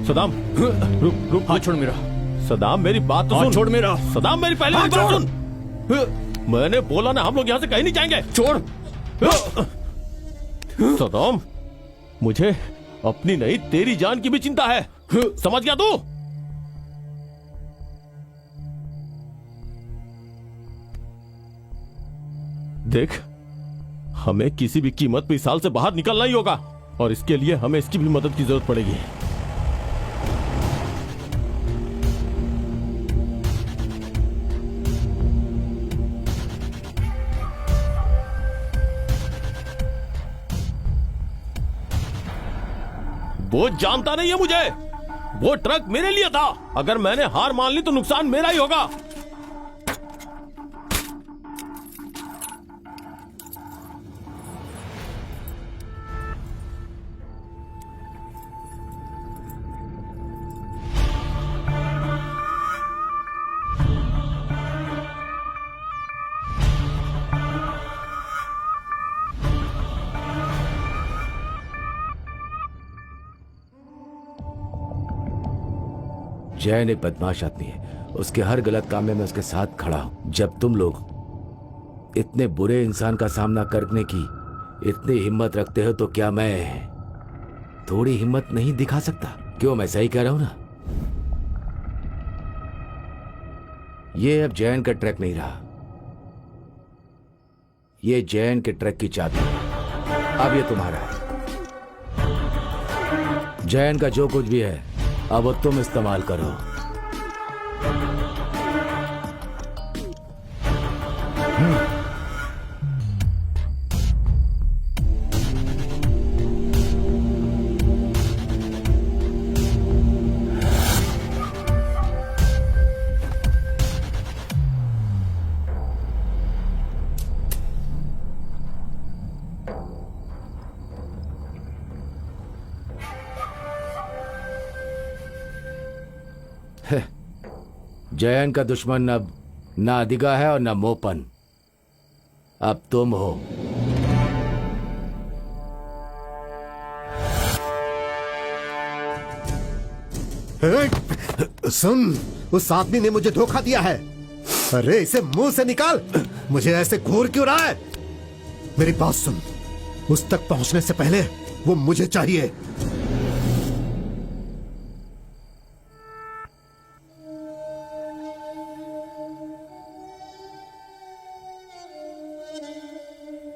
सदाम, रुक रुक। हाथ छोड़ मेरा। सदाम मेरी बात तो सुन। छोड़ मेरा। सदाम मेरी पहले बात सुन। मैंने बोला ना हम लोग यहाँ से कहीं नहीं जाएंगे। छोड़। सदाम मुझे अपनी नहीं तेरी जान की भी चिंता है, समझ गया तू? देख हमें किसी भी कीमत पे इस साल से बाहर निकलना ही होगा और इसके लिए हमें इसकी भी मदद की जरूरत पड़ेगी। वो जानता नहीं है मुझे। वो ट्रक मेरे लिए था, अगर मैंने हार मान ली तो नुकसान मेरा ही होगा। जैन एक बदमाश आदमी है, उसके हर गलत काम में मैं उसके साथ खड़ा हूं। जब तुम लोग इतने बुरे इंसान का सामना करने की इतनी हिम्मत रखते हो तो क्या मैं थोड़ी हिम्मत नहीं दिखा सकता? क्यों, मैं सही कह रहा हूं ना? ये अब जैन का ट्रक नहीं रहा, ये जैन के ट्रक की चाबी है। अब ये तुम्हारा है। जैन का जो कुछ भी है अब वो तुम इस्तेमाल करो। जयन का दुश्मन अब ना अधिका है और ना मोपन, अब तुम हो। सुन, उस आदमी ने मुझे धोखा दिया है। अरे इसे मुंह से निकाल। मुझे ऐसे घूर क्यों रहा है? मेरी बात सुन, उस तक पहुंचने से पहले वो मुझे चाहिए।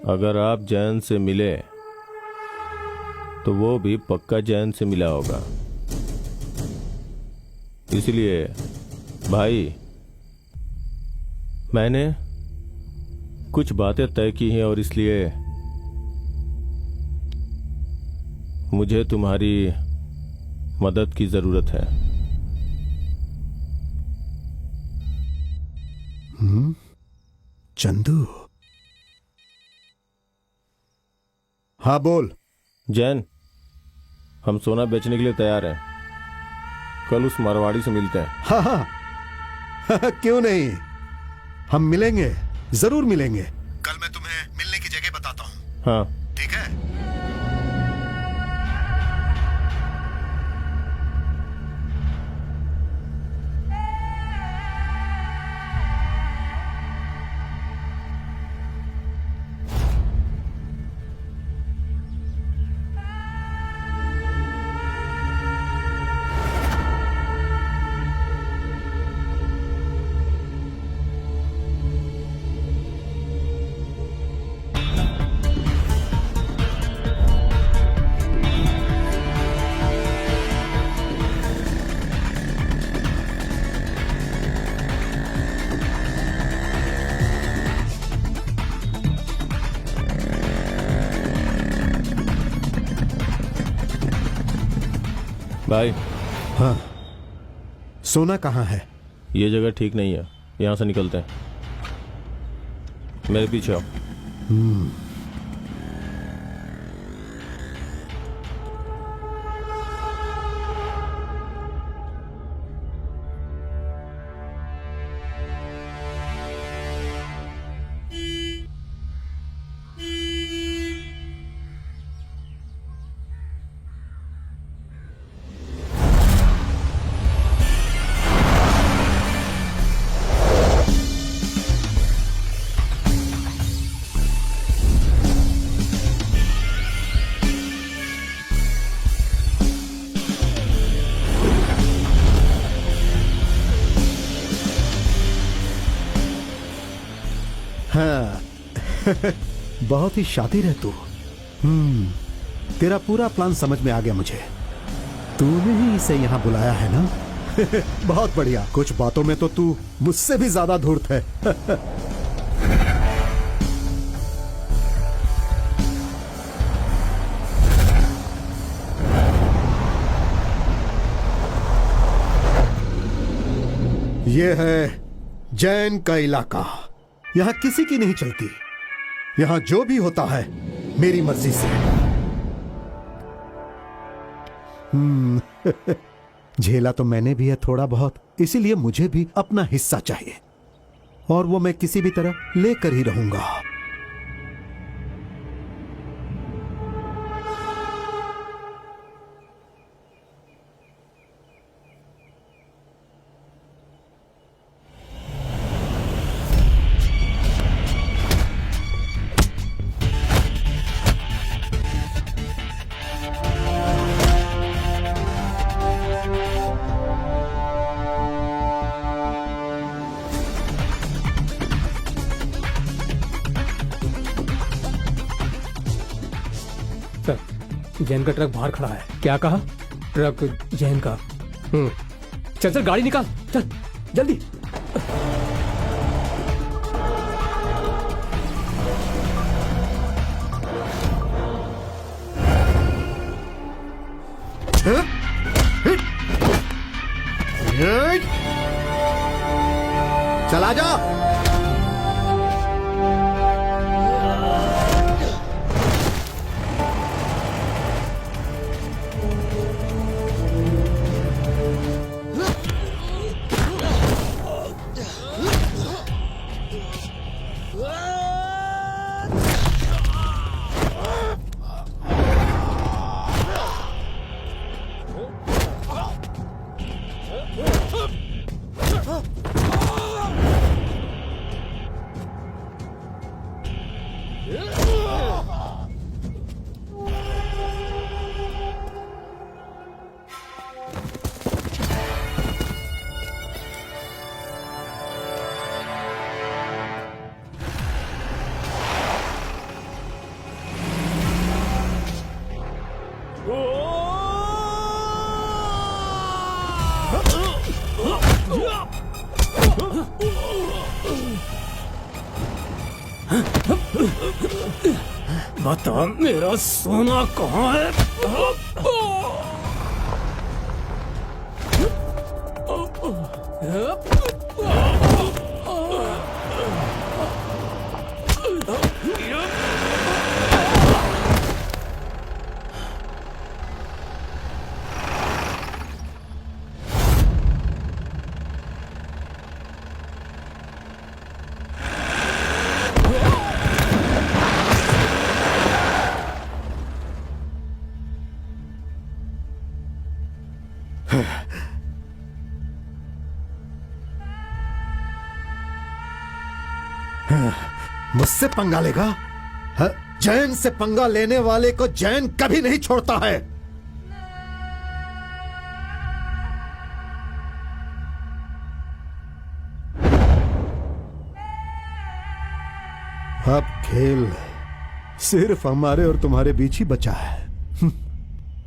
अगर आप जैन से मिले तो वो भी पक्का जैन से मिला होगा। इसलिए भाई, मैंने कुछ बातें तय की हैं और इसलिए मुझे तुम्हारी मदद की जरूरत है। चंदू। हाँ बोल। जैन, हम सोना बेचने के लिए तैयार हैं। कल उस मारवाड़ी से मिलते हैं। हाँ हाँ क्यों नहीं, हम मिलेंगे, जरूर मिलेंगे। कल मैं तुम्हें मिलने की जगह बताता हूँ। हाँ ठीक है। भाई। हाँ, सोना कहाँ है? ये जगह ठीक नहीं है, यहां से निकलते हैं। मेरे पीछे आओ। हाँ बहुत ही शातिर है तू। तेरा पूरा प्लान समझ में आ गया मुझे। तूने ही इसे यहाँ बुलाया है ना? बहुत बढ़िया। कुछ बातों में तो तू मुझसे भी ज्यादा धूर्त है। यह है जैन का इलाका। यहां किसी की नहीं चलती। यहां जो भी होता है मेरी मर्जी से। झेला तो मैंने भी है थोड़ा बहुत, इसीलिए मुझे भी अपना हिस्सा चाहिए और वो मैं किसी भी तरह लेकर ही रहूंगा। सर, जैन का ट्रक बाहर खड़ा है। क्या कहा? ट्रक जैन का। चल चल गाड़ी निकाल, चल जल्दी। चला जा। बता मेरा सोना कहाँ है? मुझसे पंगा लेगा? जैन से पंगा लेने वाले को जैन कभी नहीं छोड़ता है। अब खेल सिर्फ हमारे और तुम्हारे बीच ही बचा है।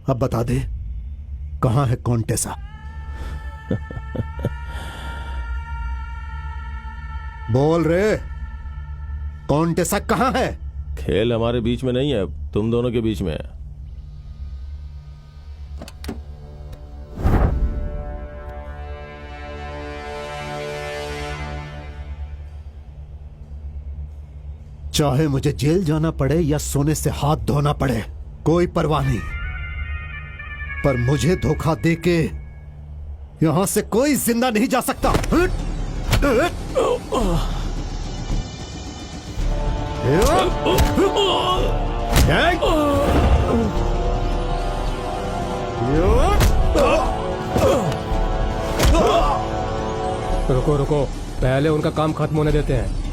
अब बता दे, कहां है कॉन्टेसा? बोल रे, कॉन्टेसा कहां है? खेल हमारे बीच में नहीं है, तुम दोनों के बीच में है। चाहे मुझे जेल जाना पड़े या सोने से हाथ धोना पड़े, कोई परवाह नहीं, पर मुझे धोखा देके यहां से कोई जिंदा नहीं जा सकता। रुको रुको, पहले उनका काम खत्म होने देते हैं।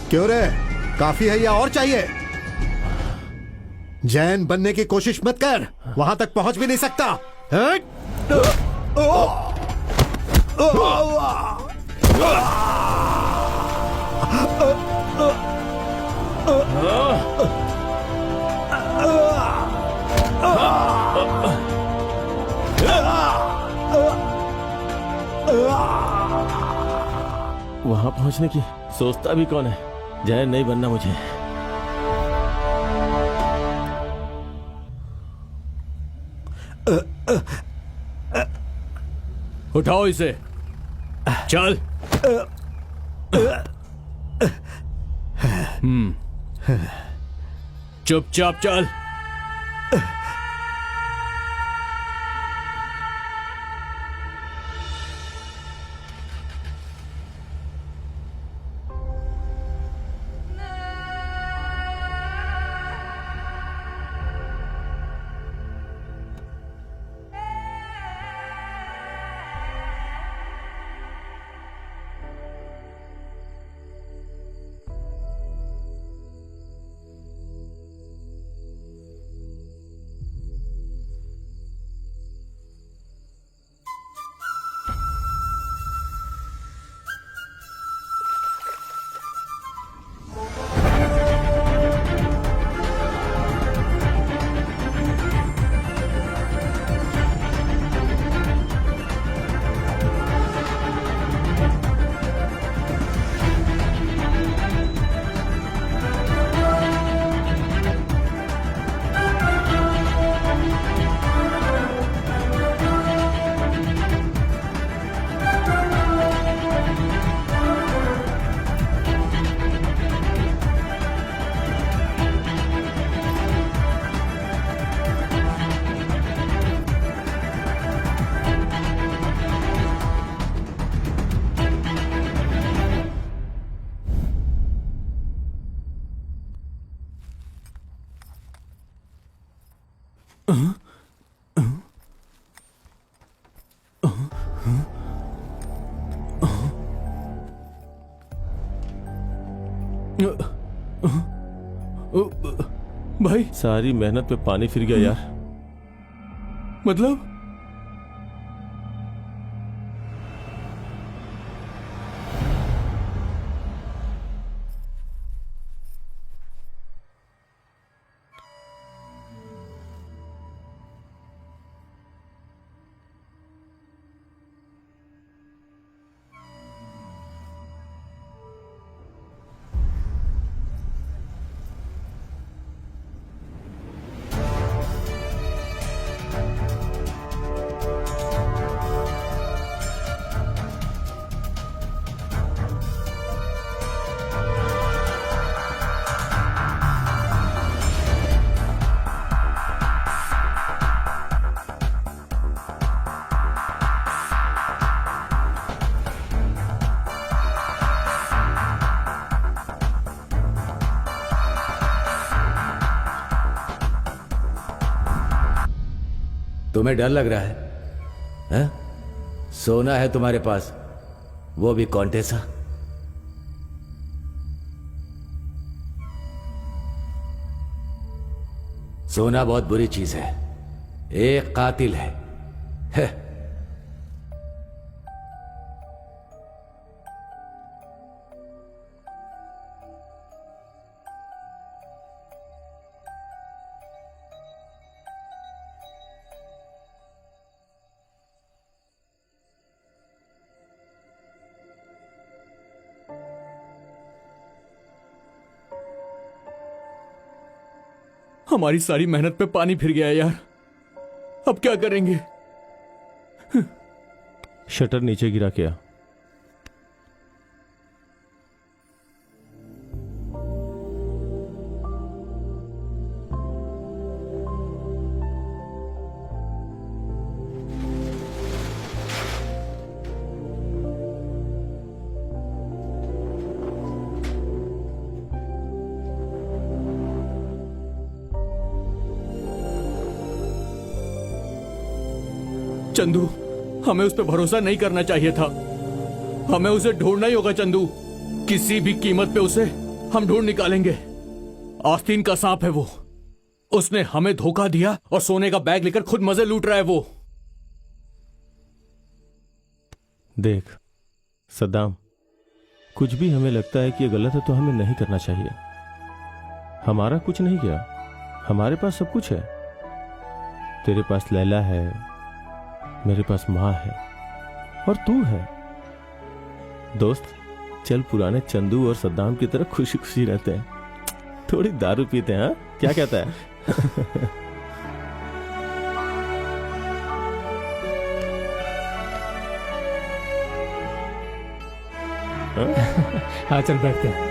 क्यों रे, काफी है या और चाहिए? जैन बनने की कोशिश मत कर, वहां तक पहुंच भी नहीं सकता। वहां पहुंचने की सोचता भी कौन है? जैन नहीं बनना मुझे। उठाओ इसे, चल। चुपचाप चल। भाई सारी मेहनत पे पानी फिर गया यार। मतलब तुम्हें डर लग रहा है, हैं? सोना है तुम्हारे पास, वो भी कॉन्टेसा। सोना बहुत बुरी चीज है, एक कातिल है। हमारी सारी मेहनत पे पानी फिर गया यार, अब क्या करेंगे? शटर नीचे गिरा क्या? चंदू, हमें उस पर भरोसा नहीं करना चाहिए था। हमें उसे ढूंढना ही होगा चंदू, किसी भी कीमत पे उसे हम ढूंढ निकालेंगे। आस्तीन का सांप है वो, उसने हमें धोखा दिया और सोने का बैग लेकर खुद मजे लूट रहा है वो। देख सद्दाम, कुछ भी हमें लगता है कि ये गलत है तो हमें नहीं करना चाहिए। हमारा कुछ नहीं गया, हमारे पास सब कुछ है। तेरे पास लैला है, मेरे पास माँ है और तू है। दोस्त, चल पुराने चंदू और सद्दाम की तरह खुशी खुशी रहते हैं, थोड़ी दारू पीते हैं। हाँ, क्या कहता है? हाँ चल बैठते हैं।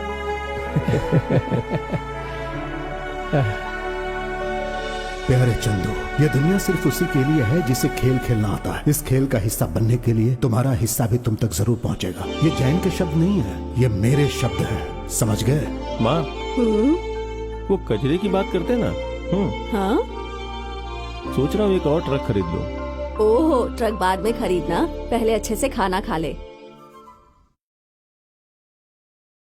प्यारे चंदू, ये दुनिया सिर्फ उसी के लिए है जिसे खेल खेलना आता है। इस खेल का हिस्सा बनने के लिए तुम्हारा हिस्सा भी तुम तक जरूर पहुंचेगा। ये जैन के शब्द नहीं है, ये मेरे शब्द हैं, समझ गए? माँ, वो कचरे की बात करते हैं ना। हाँ? सोच रहा हूँ एक और ट्रक खरीद लूं। ओहो, ट्रक बाद में खरीदना, पहले अच्छे से खाना खा ले।